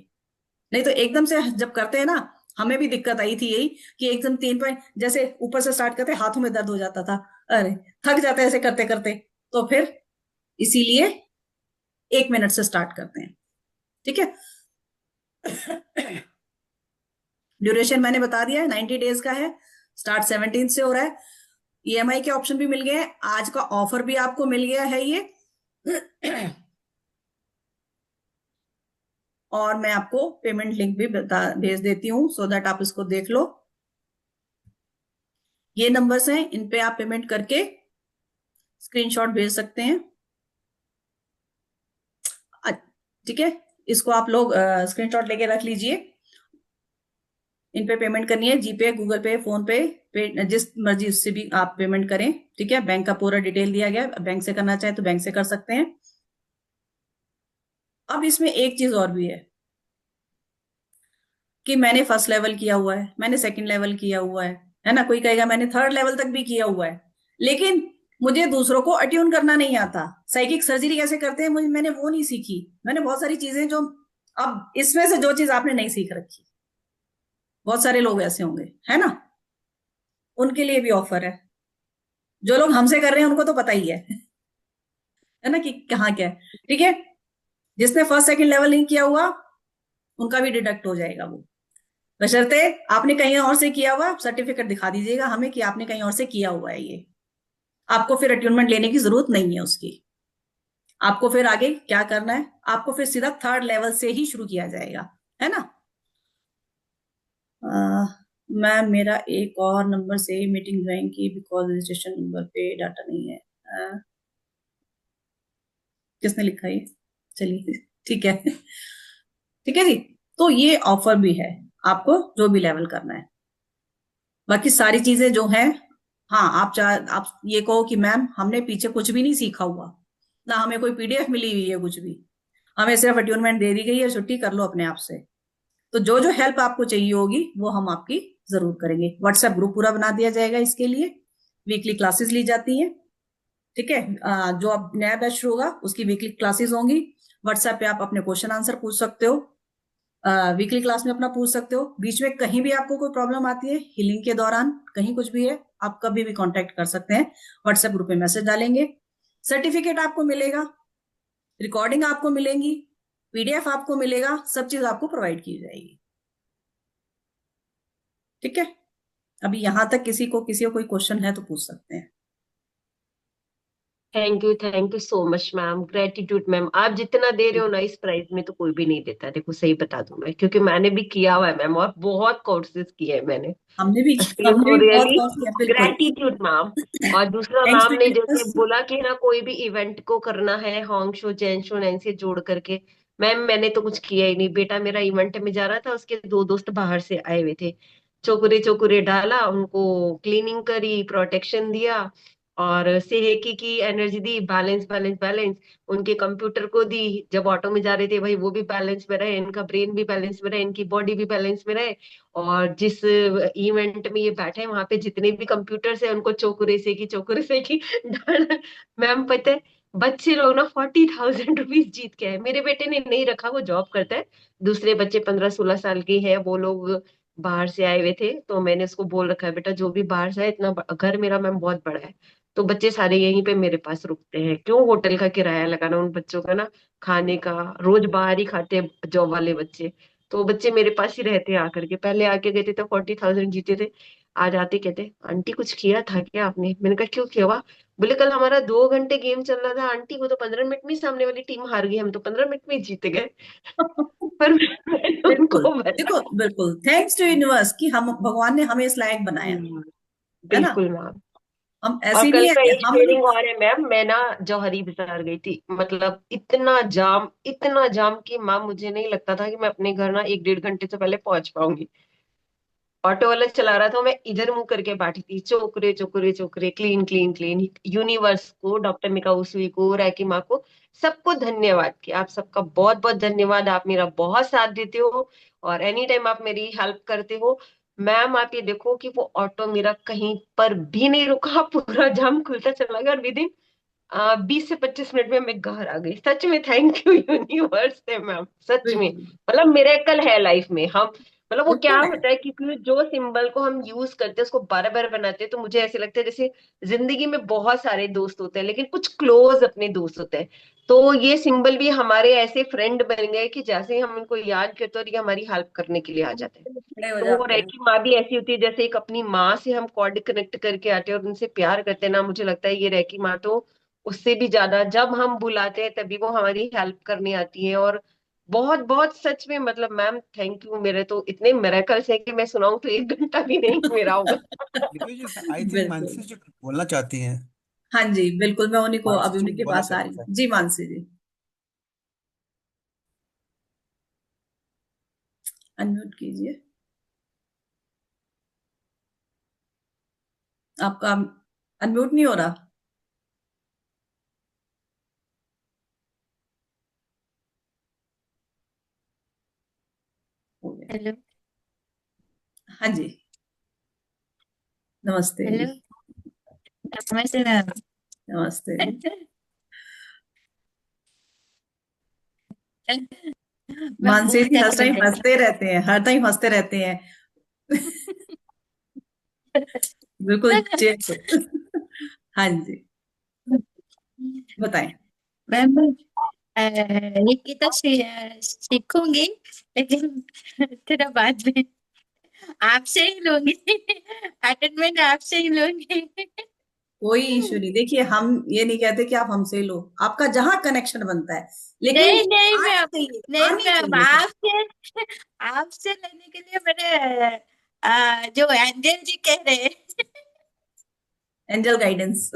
नहीं तो एकदम से जब करते हैं ना, हमें भी दिक्कत आई थी यही कि एकदम 3 पॉइंट जैसे ऊपर से स्टार्ट करते, हाथों में दर्द हो जाता था, अरे थक जाते ऐसे करते करते, तो फिर इसीलिए 1 मिनट से स्टार्ट करते हैं। ठीक है, ड्यूरेशन मैंने बता दिया है, 90 डेज का है, स्टार्ट 17 से हो रहा है। ईएमआई के ऑप्शन भी मिल गए हैं, आज का ऑफर भी आपको मिल गया है ये। और मैं आपको पेमेंट लिंक भी भेज देती हूँ सो दैट आप इसको देख लो। ये नंबर्स हैं, इन पे आप पेमेंट करके स्क्रीनशॉट भेज सकते हैं। ठीक है, इसको आप लोग स्क्रीनशॉट लेके रख लीजिए। इन पे पेमेंट करनी है, जीपे, गूगल पे, फोन पे, जिस मर्जी उससे भी आप पेमेंट करें। ठीक है, बैंक का पूरा डिटेल दिया गया, बैंक से करना चाहे तो बैंक से कर सकते हैं। अब इसमें एक चीज और भी है कि मैंने फर्स्ट लेवल किया हुआ है, मैंने सेकंड लेवल किया हुआ है ना, कोई कहेगा मैंने थर्ड लेवल तक भी किया हुआ है, लेकिन मुझे दूसरों को अट्यून करना नहीं आता। साइकिक सर्जरी कैसे करते हैं मैंने वो नहीं सीखी। मैंने बहुत सारी चीजें जो, अब इसमें से जो चीज आपने नहीं सीख रखी, बहुत सारे लोग ऐसे होंगे, है ना, उनके लिए भी ऑफर है। जो लोग हमसे कर रहे हैं उनको तो पता ही है ना कि कहाँ क्या है। ठीक है, जिसने फर्स्ट सेकंड लेवल नहीं किया हुआ उनका भी डिडक्ट हो जाएगा वो, बशर्ते आपने कहीं और से किया हुआ सर्टिफिकेट दिखा दीजिएगा हमें कि आपने कहीं और से किया हुआ है। ये आपको फिर अट्यूनमेंट लेने की जरूरत नहीं है उसकी। आपको फिर आगे क्या करना है, आपको फिर सीधा थर्ड लेवल से ही शुरू किया जाएगा, है ना। मैम मेरा एक और नंबर से मीटिंग ज्वाइन की बिकॉज रजिस्ट्रेशन नंबर पे डाटा नहीं है। किसने लिखा ये, चलिए ठीक है। ठीक है जी, तो ये ऑफर भी है आपको जो भी लेवल करना है। बाकी सारी चीजें जो हैं, हाँ, आप ये कहो कि मैम हमने पीछे कुछ भी नहीं सीखा हुआ, ना हमें कोई पीडीएफ मिली हुई है, कुछ भी, हमें सिर्फ अट्यूनमेंट दे दी गई है, छुट्टी कर लो अपने आप से। तो जो जो हेल्प आपको चाहिए होगी वो हम आपकी जरूर करेंगे। व्हाट्सएप ग्रुप पूरा बना दिया जाएगा इसके लिए, वीकली क्लासेस ली जाती हैं। ठीक है, जो अब नया बैच शुरू होगा उसकी वीकली क्लासेस होंगी। व्हाट्सएप पे आप अपने क्वेश्चन आंसर पूछ सकते हो, वीकली क्लास में अपना पूछ सकते हो। बीच में कहीं भी आपको कोई प्रॉब्लम आती है हीलिंग के दौरान, कहीं कुछ भी है, आप कभी भी कांटेक्ट कर सकते हैं, व्हाट्सएप ग्रुप पे मैसेज डालेंगे। सर्टिफिकेट आपको मिलेगा, रिकॉर्डिंग आपको मिलेंगी, पीडीएफ आपको मिलेगा, सब चीज आपको प्रोवाइड की जाएगी। ठीक है, अभी यहां तक किसी को कोई क्वेश्चन है तो पूछ सकते हैं। Thank you so much ma'am, gratitude ma'am. आप जितना दे रहे हो ना इस प्राइस में तो कोई भी नहीं देता, देखो सही बता दूं मैं, क्योंकि मैंने भी किया हुआ है मैम, और बहुत कोर्सेज किए हैं मैंने। सो हमने भी बहुत रियली कोर्स किया, बिल्कुल। Gratitude ma'am. और दूसरा थैंक्स मैम टू ने जैसे यू। बोला कि ना कोई भी इवेंट को करना है Hong show, Jain show, Nancy जोड़ करके, मैम मैंने तो कुछ किया ही नहीं। बेटा मेरा इवेंट में जा रहा था, उसके दो दोस्त बाहर से आए हुए थे, चोकुरे चोकुरे डाला उनको, क्लीनिंग करी, प्रोटेक्शन दिया, और सेहेकी की एनर्जी दी, बैलेंस बैलेंस बैलेंस उनके कंप्यूटर को दी। जब ऑटो में जा रहे थे भाई वो भी बैलेंस में रहे, इनका ब्रेन भी बैलेंस में रहे, इनकी बॉडी भी बैलेंस में रहे। और जिस इवेंट में ये बैठे हैं वहां पे जितने भी कंप्यूटर्स है उनको चोकुरे से की मैम पता है बच्चे लोग ना 40,000 रुपीज जीत के आए। मेरे बेटे ने नहीं रखा, वो जॉब करता है। दूसरे बच्चे 15-16 साल के हैं, वो लोग बाहर से आए हुए थे। तो मैंने उसको बोल रखा है, बेटा जो भी बाहर से आए, घर मेरा मैम बहुत बड़ा है, तो बच्चे सारे यहीं पे मेरे पास रुकते हैं, क्यों होटल का किराया लगाना उन बच्चों का ना, खाने का। रोज बाहर ही खाते हैं जॉब वाले बच्चे। तो बच्चे मेरे पास ही रहते हैं आकर के। पहले आके गए थे तो 40,000 जीते थे। आज आते कहते, आंटी कुछ किया था क्या आपने? मैंने कहा क्यों किया हुआ? बोले कल हमारा 2 घंटे गेम चल रहा था आंटी, वो तो 15 मिनट में ही सामने वाली टीम हार गई, हम तो 15 मिनट में ही जीत गए। पर मैंने बिल्कुल। उनको देखो, बताया। बिल्कुल थैंक्स टू यूनिवर्स कि हम भगवान ने हमें इस लायक बनाया, हम्म, है ना। बिल्कुल मैम। हम और ऐसे नहीं कल है का कि एक हम शेयरिंग और है मैम, मैं ना जौहरी बाजार गई थी, मतलब इतना जाम कि मैम मुझे नहीं लगता था कि मैं अपने घर ना 1-1.5 घंटे से पहले पहुंच पाऊंगी। ऑटो वाला चला रहा था, मैं इधर मुंह करके बैठी थी, चोकरे चोकरे चोकरे, क्लीन क्लीन क्लीन। यूनिवर्स को, डॉक्टर मिका उसवी को, रैकी माँ को, सबको धन्यवाद कि आप सबका बहुत बहुत धन्यवाद। आप मेरा बहुत साथ देते हो और एनी टाइम आप मेरी हेल्प करते हो। मैम आप ये देखो कि वो ऑटो मेरा कहीं पर भी नहीं रुका, पूरा जाम खुलता चला गया और विद इन 20 से 25 मिनट में मैं घर आ गई। सच में थैंक यू यूनिवर्स है मैम, सच में। बिल्कुल मतलब मिरेकल है लाइफ में। हम मतलब वो क्या बिल्कुल है। होता है, क्योंकि जो सिंबल को हम यूज करते हैं उसको बार बार बनाते हैं, तो मुझे ऐसे लगता है जैसे जिंदगी में बहुत सारे दोस्त होते हैं लेकिन कुछ क्लोज अपने दोस्त होते हैं। तो ये सिंबल भी हमारे ऐसे फ्रेंड बन गए कि जैसे ही हम इनको याद करते हैं और ये हमारी हेल्प करने के लिए आ जाते हैं। खड़े हो तो वो जाते हैं। रेकी माँ भी ऐसी होती है, जैसे एक अपनी माँ से हम कॉर्ड कनेक्ट करके आते हैं और उनसे प्यार करते हैं ना। मुझे लगता है ये रेकी माँ तो उससे भी ज्यादा, जब हम बुलाते हैं तभी वो हमारी हेल्प करने आती है। और बहुत बहुत सच में मतलब मैम थैंक यू। मेरे तो इतने मिरेकल्स हैं कि मैं सुनाऊं तो 1 घंटा भी नहीं मेरा होगा। निधि जी, आई थिंक बिल्कुल। मानसी जी कुछ बोलना चाहती हैं। हाँ जी, बिल्कुल, मैं उन्हीं को, मानसी अभी जी उन्हीं कुछ के बोलना पास आ रही चाहती हूँ हैं। जी। मानसी जी, अनम्यूट कीजिए। आपका अनम्यूट नहीं हो रहा। हो गया। हेलो। हाँ जी, नमस्ते हेलो। जी। नमस्ते मैम। नमस्ते जी। मैं मानसी बहुत जी हर अच्छी टाइम लगी। हंसते रहते हैं, हर टाइम हंसते रहते हैं। बिल्कुल हाँ जी, बताएं। मैम लिखी तो सीखूंगी, लेकिन थोड़ा बाद में आपसे ही लूंगी। अटेंडमेंट आपसे ही लूंगी। कोई इशू नहीं। देखिए, हम ये नहीं कहते कि आप हमसे लो, आपका जहां कनेक्शन बनता है, लेकिन नहीं नहीं आनी मैम, चाहिए, नहीं आनी मैम, चाहिए। आपसे आपसे लेने के लिए मैंने जो एंजल जी कह रहे हैं। एंजल गाइडेंस,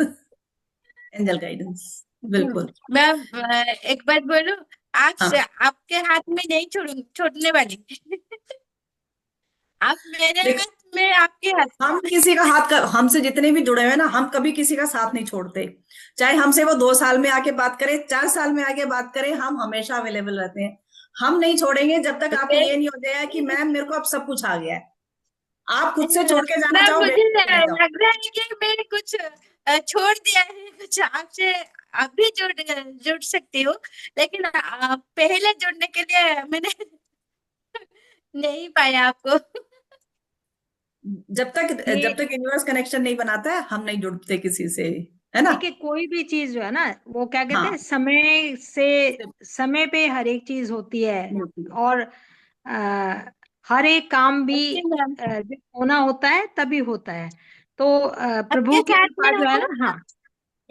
एंजल गाइडेंस, बिल्कुल। मैम एक बात बोलूं, आपसे हाँ, आपके हाथ में नहीं छोड़ने वाली। आप मेरे देख, हाथ में, आपके हाथ में। हम किसी का हाथ का, हमसे जितने भी जुड़े हुए हैं ना, हम कभी किसी का साथ नहीं छोड़ते। चाहे हमसे वो 2 साल में आके बात करे, 4 साल में आके बात करे, हम हमेशा अवेलेबल रहते हैं। हम नहीं छोड़ेंगे जब तक आपको ये नहीं हो जाए कि मैम मेरे को अब सब कुछ आ गया है। आप खुद से छोड़ के जाना मैम चाहो, मुझे बेशक चले जाओ। लग रहा है कि मैंने कुछ छोड़ दिया है, कुछ आपसे अभी जुड़ सकती हूँ, लेकिन पहले जुड़ने के लिए मैंने नहीं पाया आपको। जब तक ये जब तक यूनिवर्स कनेक्शन नहीं बनाता है, हम नहीं जुड़ते किसी से, है ना। देखिए, कोई भी चीज जो है ना, वो क्या कहते हैं, हाँ, समय से, समय पे हर एक चीज होती है। बिल्कुल। और हर एक काम भी ओके मैम। जब होना होता है तभी होता है। तो आपके प्रभु की साथ में कृपा जो है हूँ, ना। हाँ,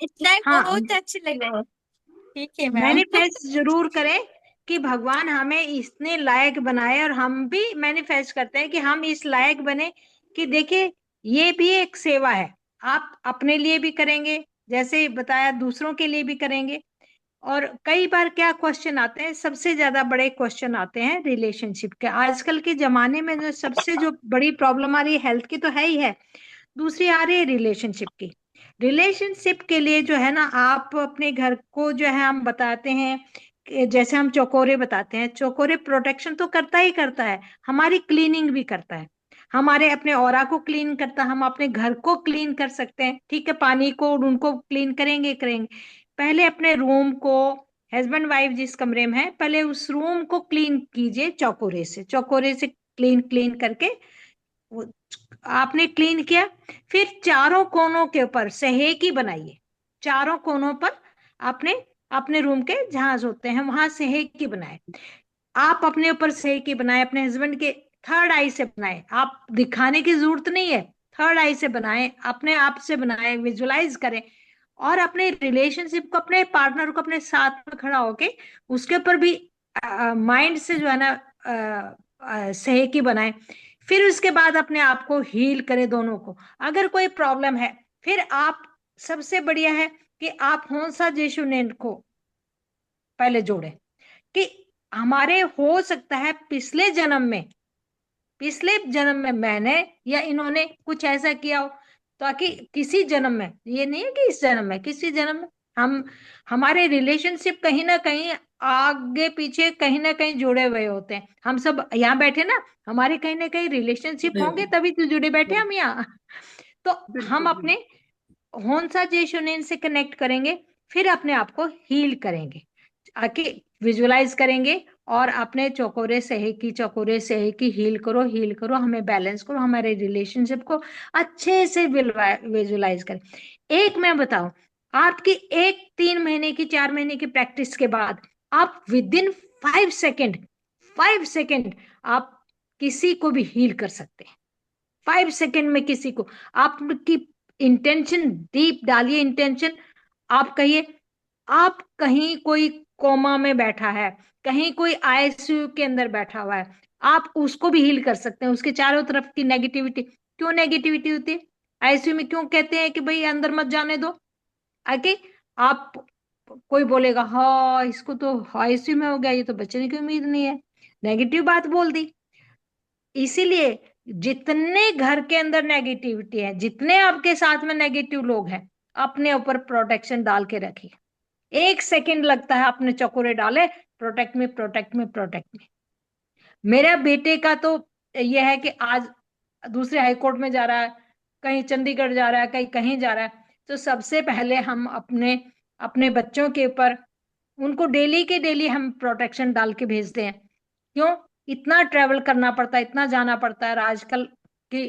इतना ही हाँ, बहुत अच्छी लगा। ठीक है मैम। मैनिफेस्ट जरूर करें कि भगवान हमें इतने लायक बनाए, और हम भी मैनिफेस्ट करते हैं कि हम इस लायक बने कि देखिए, ये भी एक सेवा है। आप अपने लिए भी करेंगे, जैसे बताया, दूसरों के लिए भी करेंगे। और कई बार क्या क्वेश्चन आते हैं, सबसे ज्यादा बड़े क्वेश्चन आते हैं रिलेशनशिप के। आजकल के जमाने में जो बड़ी प्रॉब्लम आ रही है, हेल्थ की तो है ही है, दूसरी आ रही है रिलेशनशिप की। रिलेशनशिप के लिए जो है ना, आप अपने घर को जो है, हम बताते हैं कि जैसे हम चौकोरे बताते हैं, चौकोरे प्रोटेक्शन तो करता ही करता है, हमारी क्लीनिंग भी करता है। हमारे अपने ऑरा को क्लीन करता है, हम अपने घर को क्लीन कर सकते हैं, ठीक है, पानी को और उनको क्लीन करेंगे करेंगे। पहले अपने रूम को, हस्बैंड वाइफ जिस कमरे में है, पहले उस रूम को क्लीन कीजिए चौकोरे से, चौकोरे से क्लीन क्लीन करके वो आपने क्लीन किया। फिर चारों कोनों के ऊपर सहेकी बनाइए, चारों कोनों पर आपने अपने रूम के जहां सोते हैं वहां सहेकी बनाए। आप अपने ऊपर सहेकी बनाए, अपने हस्बैंड के थर्ड आई से बनाए, आप दिखाने की जरूरत नहीं है, थर्ड आई से बनाए, अपने आप से बनाए, विजुलाइज करें। और अपने रिलेशनशिप को, अपने पार्टनर को अपने साथ में खड़ा होके उसके ऊपर भी माइंड से जो है ना सहेकी बनाए। फिर उसके बाद अपने आप को हील करें दोनों को। अगर कोई प्रॉब्लम है, फिर आप, सबसे बढ़िया है कि आप होंसा जेशुनेन को पहले जोड़ें कि हमारे हो सकता है पिछले जन्म में मैंने या इन्होंने कुछ ऐसा किया हो, ताकि किसी जन्म में, ये नहीं है कि इस जन्म में, किसी जन्म में हम, हमारे रिलेशनशिप कहीं ना कहीं आगे पीछे कहीं ना कहीं जुड़े हुए होते हैं। हम सब यहाँ बैठे ना, हमारे कहीं ना कहीं रिलेशनशिप होंगे, तभी तो जुड़े बैठे हम यहाँ। तो हम अपने होंसा जेशुनेन से कनेक्ट करेंगे, फिर अपने आप को हील करेंगे, आके विजुलाइज करेंगे और अपने चौकोरे सहे की हील करो, हमें बैलेंस करो, हमारे रिलेशनशिप को अच्छे से विजुलाइज करें। एक मैं बताऊं, आपकी एक 3 महीने की 4 महीने की प्रैक्टिस के बाद आप विद इन 5 सेकेंड आप किसी को भी हील कर सकते हैं। 5 सेकेंड में किसी को, आपकी इंटेंशन डीप डालिए, इंटेंशन आप कहिए, आप कहीं कोई कोमा में बैठा है, कहीं कोई आईसीयू के अंदर बैठा हुआ है, आप उसको भी हील कर सकते हैं। उसके चारों तरफ की नेगेटिविटी, क्यों नेगेटिविटी होती है आईसीयू में, क्यों कहते हैं कि भाई अंदर मत जाने दो, आके आप, कोई बोलेगा हाँ इसको तो आईसीयू में हो गया, ये तो बचने की उम्मीद नहीं है, नेगेटिव बात बोल दी। इसीलिए जितने घर के अंदर नेगेटिविटी है, जितने आपके साथ में नेगेटिव लोग हैं, अपने ऊपर प्रोटेक्शन डाल के रखिए। 1 सेकेंड लगता है, अपने चकोरे डाले, प्रोटेक्ट में, प्रोटेक्ट में, प्रोटेक्ट में। मेरा बेटे का तो यह है कि आज दूसरे हाई कोर्ट में जा रहा है, कहीं चंडीगढ़ जा रहा है, कहीं कहीं जा रहा है, तो सबसे पहले हम अपने अपने बच्चों के ऊपर, उनको डेली के डेली हम प्रोटेक्शन डाल के भेजते हैं। क्यों? इतना ट्रेवल करना पड़ता है, इतना जाना पड़ता है, और आजकल की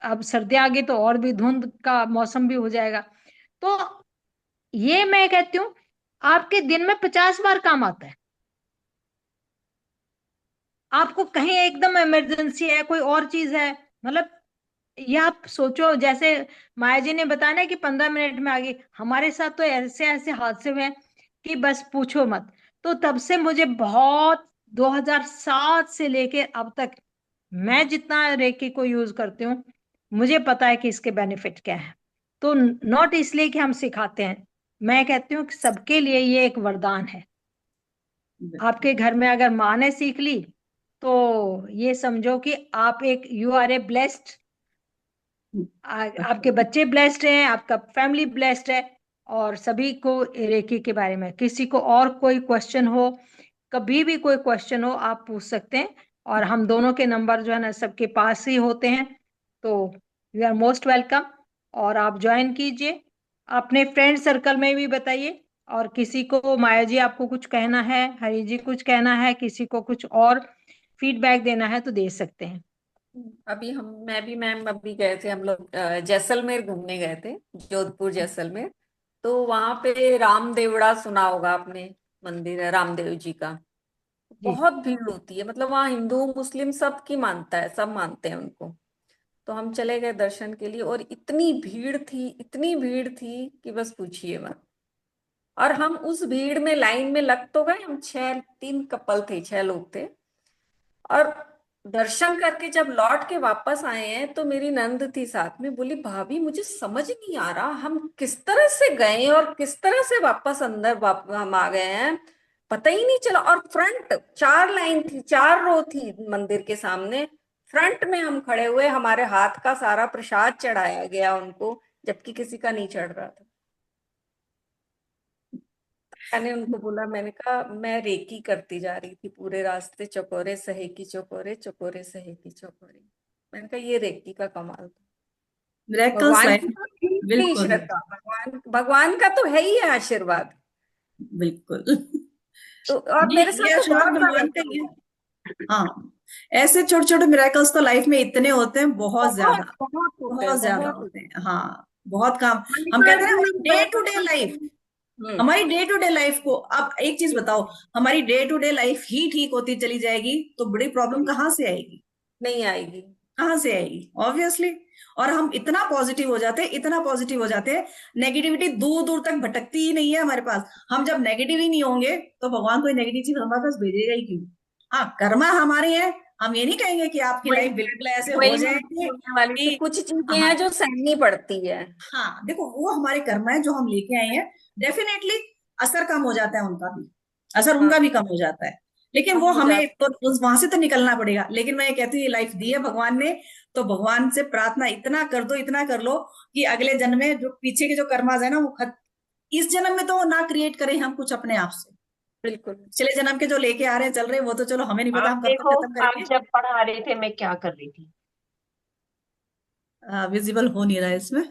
अब सर्दियां आ गई तो और भी धुंध का मौसम भी हो जाएगा। तो ये मैं कहती हूँ आपके दिन में 50 बार काम आता है। आपको कहीं एकदम इमरजेंसी है, कोई और चीज है, मतलब ये आप सोचो, जैसे माया जी ने बताया ना कि 15 मिनट में आ गई, हमारे साथ तो ऐसे ऐसे हादसे हुए हैं कि बस पूछो मत। तो तब से मुझे बहुत, 2007 से लेके अब तक मैं जितना रेकी को यूज करती हूँ, मुझे पता है कि इसके बेनिफिट क्या है। तो नॉट इसलिए कि हम सिखाते हैं, मैं कहती हूँ कि सबके लिए ये एक वरदान है। आपके घर में अगर माँ ने सीख ली तो ये समझो कि आप एक, यू आर ए ब्लेस्ड, आपके बच्चे ब्लेस्ड हैं, आपका फैमिली ब्लेस्ड है। और सभी को रेकी के बारे में, किसी को और कोई क्वेश्चन हो, कभी भी कोई क्वेश्चन हो, आप पूछ सकते हैं। और हम दोनों के नंबर जो है ना सबके पास ही होते हैं, तो यू आर मोस्ट वेलकम। और आप ज्वाइन कीजिए, अपने फ्रेंड सर्कल में भी बताइए। और किसी को, माया जी आपको कुछ कहना है, हरी जी कुछ कहना है, किसी को कुछ और फीडबैक देना है तो दे सकते हैं। अभी मैं भी मैम, अभी गए थे हम लोग जैसलमेर घूमने गए थे, जोधपुर जैसलमेर। तो वहां पे रामदेवड़ा सुना होगा आपने, मंदिर है रामदेव जी का। जी बहुत भीड़ होती है, मतलब वहाँ हिंदू मुस्लिम सब की मानता है, सब मानते हैं उनको। तो हम चले गए दर्शन के लिए, और इतनी भीड़ थी, इतनी भीड़ थी कि बस पूछिए मत। और हम उस भीड़ में लाइन में लग तो गए, हम 3 कपल थे, 6 लोग थे। और दर्शन करके जब लौट के वापस आए हैं तो मेरी नंद थी साथ में, बोली भाभी मुझे समझ नहीं आ रहा हम किस तरह से गए और किस तरह से वापस अंदर हम आ गए हैं, पता ही नहीं चला। और फ्रंट 4 लाइन थी, 4 रो थी मंदिर के सामने, फ्रंट में हम खड़े हुए, हमारे हाथ का सारा प्रसाद चढ़ाया गया उनको, जबकि किसी का नहीं चढ़ रहा था। मैंने उनको बोला, मैंने कहा मैं रेकी करती जा रही थी पूरे रास्ते, चकोरे सहे की चकोरे, चकोरे सहे की चकोरे। मैंने कहा ये रेकी का कमाल था। मिरेकल्स भगवान लाइफ, की तो थी बिल्कुल। श्रद्धा, भगवान भगवान का तो है ही है आशीर्वाद। बिल्कुल। तो और मेरे साथ ये तो आशीर्वाद बहुत बार भगवान ऐसा का ही है। हुआ है। हाँ, ऐसे छोटे छोटे मिराकल्स तो लाइफ में इतने होते हैं, बहुत बहुत ज्यादा, बहुत होते हैं, बहुत ज्यादा बहुत होते होते हैं। हाँ, बहुत काम। हैं। हम कहते हैं ना, multiple day to day miracles life, hmm हमारी डे टू डे लाइफ को, अब एक चीज बताओ, हमारी डे टू डे लाइफ ही ठीक होती चली जाएगी तो बड़ी प्रॉब्लम हम्म, कहाँ से आएगी? नहीं आएगी। कहाँ से आएगी? ऑब्वियसली। और हम इतना पॉजिटिव हो जाते हैं, इतना पॉजिटिव हो जाते हैं, नेगेटिविटी दूर दूर तक भटकती ही नहीं है हमारे पास। हम जब नेगेटिव ही नहीं होंगे तो भगवान कोई नेगेटिव चीज हमारे पास भेजेगा ही क्यों? हाँ, कर्मा हमारे हैं, हम ये नहीं कहेंगे कि आपकी वही लाइफ बिल्कुल ऐसे हो वही मैं जाएगी बोलने वाली थी, कि, कुछ चीजें हाँ, हैं जो सहनी पड़ती है। हाँ, देखो वो हमारे कर्म है जो हम लेके आए हैं। डेफिनेटली असर कम हो जाता है उनका भी, असर हाँ, उनका भी कम हो जाता है, लेकिन कम वो हो हमें जाती तो वहां से तो निकलना पड़ेगा। लेकिन मैं ये कहती हूँ, ये लाइफ दी है भगवान ने, तो भगवान से प्रार्थना इतना कर दो, इतना कर लो कि अगले जन्म में जो पीछे के जो कर्माज है ना, वो इस जन्म में तो ना क्रिएट करें हम कुछ अपने आप से। बिल्कुल। पिछले जन्म के जो लेके आ रहे हैं, चल रहे हैं, वो तो चलो हमें नहीं पता आप हम कब तक देखो, खत्म आप करेंगे। जब पढ़ा रहे थे मैं क्या कर रही थी? विजिबल हो नहीं रहा है इसमें।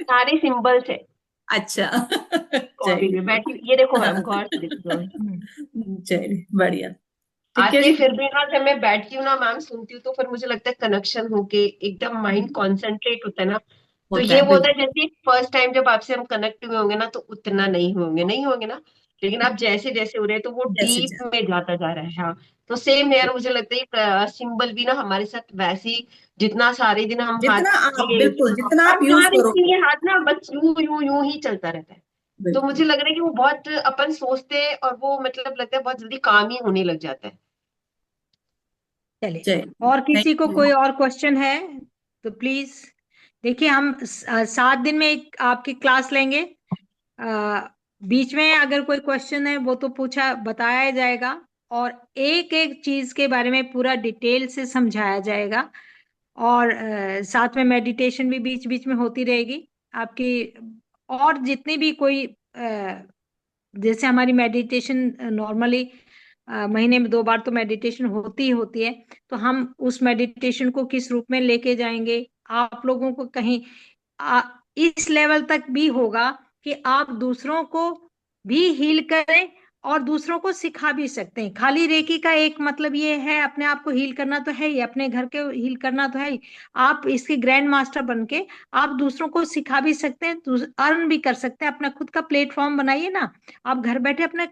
सारे सिंबल्स है अच्छा। कॉपी में चलिए। बैठी। ये देखो मैम, गौर से देखो गौर से। चलिए, बढ़िया। ठीक है आती जी। फिर भी ना, जब मैं बैठती हूँ ना मैम, सुनती हूँ, तो फिर मुझे लगता है कनेक्शन होके एकदम माइंड कॉन्सेंट्रेट होता है ना। तो होता ये है वो होता बिल्कुल। है जैसे फर्स्ट टाइम जब आपसे हम कनेक्ट हुए होंगे ना, तो उतना नहीं होंगे ना। लेकिन आप जैसे जैसे हो रहे हैं तो वो जैसे डीप जैसे में जाता जा रहा है। हाँ, तो सेम यार, मुझे लगता है सिंबल भी ना हमारे साथ वैसे ही, जितना सारे दिन हम हाथ जितना आप, किए, बिल्कुल जितना और आप यूज सारे दिन करोगे। ये हाथ ना बस यूं यूं यूं ही चलता रहता है। तो बिल्कुल। मुझे लग रहा है कि वो बहुत अपन सोचते हैं, और वो मतलब लगता है बहुत जल्दी काम ही होने लग जाता है। चलिए, चलिए, और थैंक किसी को यू। कोई और क्वेश्चन है तो प्लीज। देखिए, हम 7 दिन में एक आपकी क्लास लेंगे। बीच में अगर कोई क्वेश्चन है वो तो पूछा बताया जाएगा, और एक एक चीज के बारे में पूरा डिटेल से समझाया जाएगा। और साथ में मेडिटेशन भी बीच बीच में होती रहेगी आपकी। और जितनी भी कोई जैसे हमारी मेडिटेशन नॉर्मली महीने में 2 बार तो मेडिटेशन होती ही होती है। तो हम उस मेडिटेशन को किस रूप में लेके जाएंगे, आप लोगों को कहीं आ, इस लेवल तक भी होगा कि आप दूसरों को भी हील करें और दूसरों को सिखा भी सकते हैं। खाली रेकी का एक मतलब ये है, अपने आप को हील करना तो है ही, अपने घर के हील करना तो है ही, आप इसके ग्रैंड मास्टर बन के आप दूसरों को सिखा भी सकते हैं, अर्न भी कर सकते हैं। अपना खुद का प्लेटफॉर्म बनाइए ना, आप घर बैठे अपना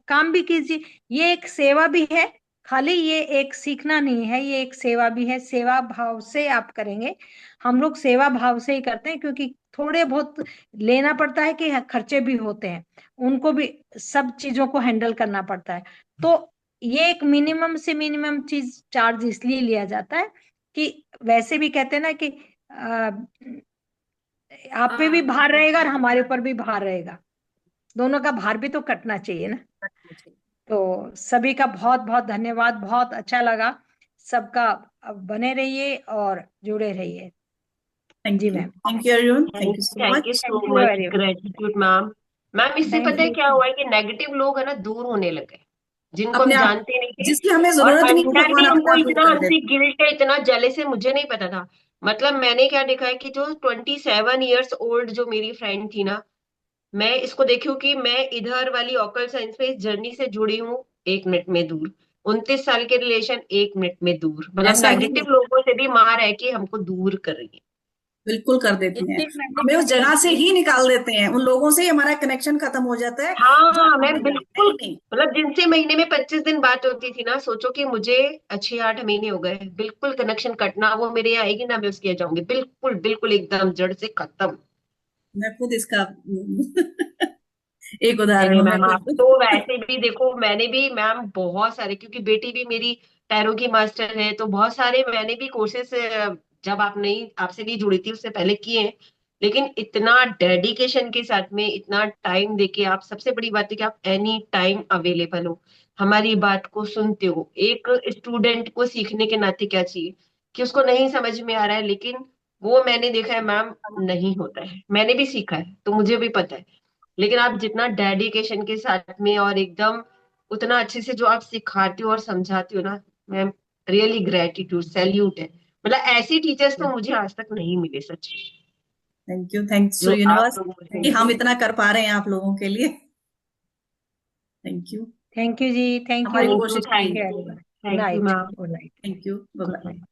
काम भी कीजिए। ये एक सेवा भी है, खाली ये एक सीखना नहीं है, ये एक सेवा भी है। सेवा भाव से आप करेंगे, हम लोग सेवा भाव से ही करते हैं, क्योंकि थोड़े बहुत लेना पड़ता है कि खर्चे भी होते हैं, उनको भी सब चीजों को हैंडल करना पड़ता है। तो ये एक मिनिमम से मिनिमम चीज चार्ज इसलिए लिया जाता है कि वैसे भी कहते हैं ना कि आप पे भी हाँ, भार रहेगा और हमारे ऊपर भी भार रहेगा, दोनों का भार भी तो कटना चाहिए ना। तो सभी का बहुत बहुत धन्यवाद, बहुत अच्छा लगा। सबका बने रहिए और जुड़े रहिए। जी ma'am, thank you everyone, thank you so thank you much. So thank you much, very much. Gratitude ma'am. Ma'am, इससे थैंक पता है यू। क्या हुआ है कि नेगेटिव लोग है ना दूर होने लगे, जिनको हम अपने आप, जानते नहीं थे। जिसकी हमें और जरूरत नहीं थी, अंदर भगवान भी अपने हमको आप दूर इतना कर हमसे देते गिल्ट है, इतना जेलस है, मुझे नहीं पता था। मतलब मैंने क्या देखा है कि जो 27 ईयर्स ओल्ड जो मेरी फ्रेंड थी ना, मैं इसको देखी हूँ कि मैं इधर वाली ऑकल साइंस में इस जर्नी से जुड़ी हूँ 1 मिनट में दूर। 29 साल के रिलेशन 1 मिनट में दूर, हैं। मतलब ऐसा ही नेगेटिव लोगों से भी मार है कि हमको दूर कर रही है। बिल्कुल कर एक देती हैं, चीज मैंने हमें उस जगह से एक ही निकाल देते हैं, उन लोगों से ही हमारा कनेक्शन खत्म हो जाता है जो हाँ मैम, हमारे लिए है बिल्कुल। ही नहीं। मतलब जिनसे महीने में 25 दिन बात होती थी ना, सोचो कि मुझे अच्छे 8 महीने हो गए, बिल्कुल कनेक्शन कटना। वो मेरे यहाँ आएगी ना, मैं उसके यहाँ जाऊंगी, बिल्कुल बिल्कुल एकदम जड़ से खत्म। मैं खुद इसका एक नहीं उदाहरण नहीं हूँ, मैं मैम, आप खुद। तो वैसे भी देखो, मैंने भी मैम बहुत सारे, क्योंकि बेटी भी मेरी टैरो की मास्टर है, तो बहुत सारे मैंने भी कोर्सेस, जब आप नहीं आपसे नहीं जुड़ी थी उससे पहले किए हैं। लेकिन इतना डेडिकेशन के साथ में, इतना टाइम देके, आप, सबसे बड़ी बात है कि आप एनी टाइम अवेलेबल हो, हमारी बात को सुनते हो। एक स्टूडेंट को सीखने के नाते क्या चाहिए कि उसको नहीं समझ में आ रहा है, लेकिन वो मैंने देखा है मैम, नहीं होता है। मैंने भी सीखा है तो मुझे भी पता है। लेकिन आप जितना डेडिकेशन के साथ में और एकदम उतना अच्छे से जो आप सिखाते हो और समझाते हो ना मैम, रियली ग्रेटिट्यूड, सैल्यूट है। मतलब ऐसी टीचर्स तो मुझे आज तक नहीं मिले सच में, थैंक यू, थैंक्स टू जो आप यूनिवर्स लोगों कि ने। हम इतना कर पा रहे हैं आप लोगों के लिए। Thank you. Thank you ji, thank हमारी यू, कोशिश thank रहेगी। Everyone. Thank you, night, ma'am. Good night. Thank you, bye Good bye. night.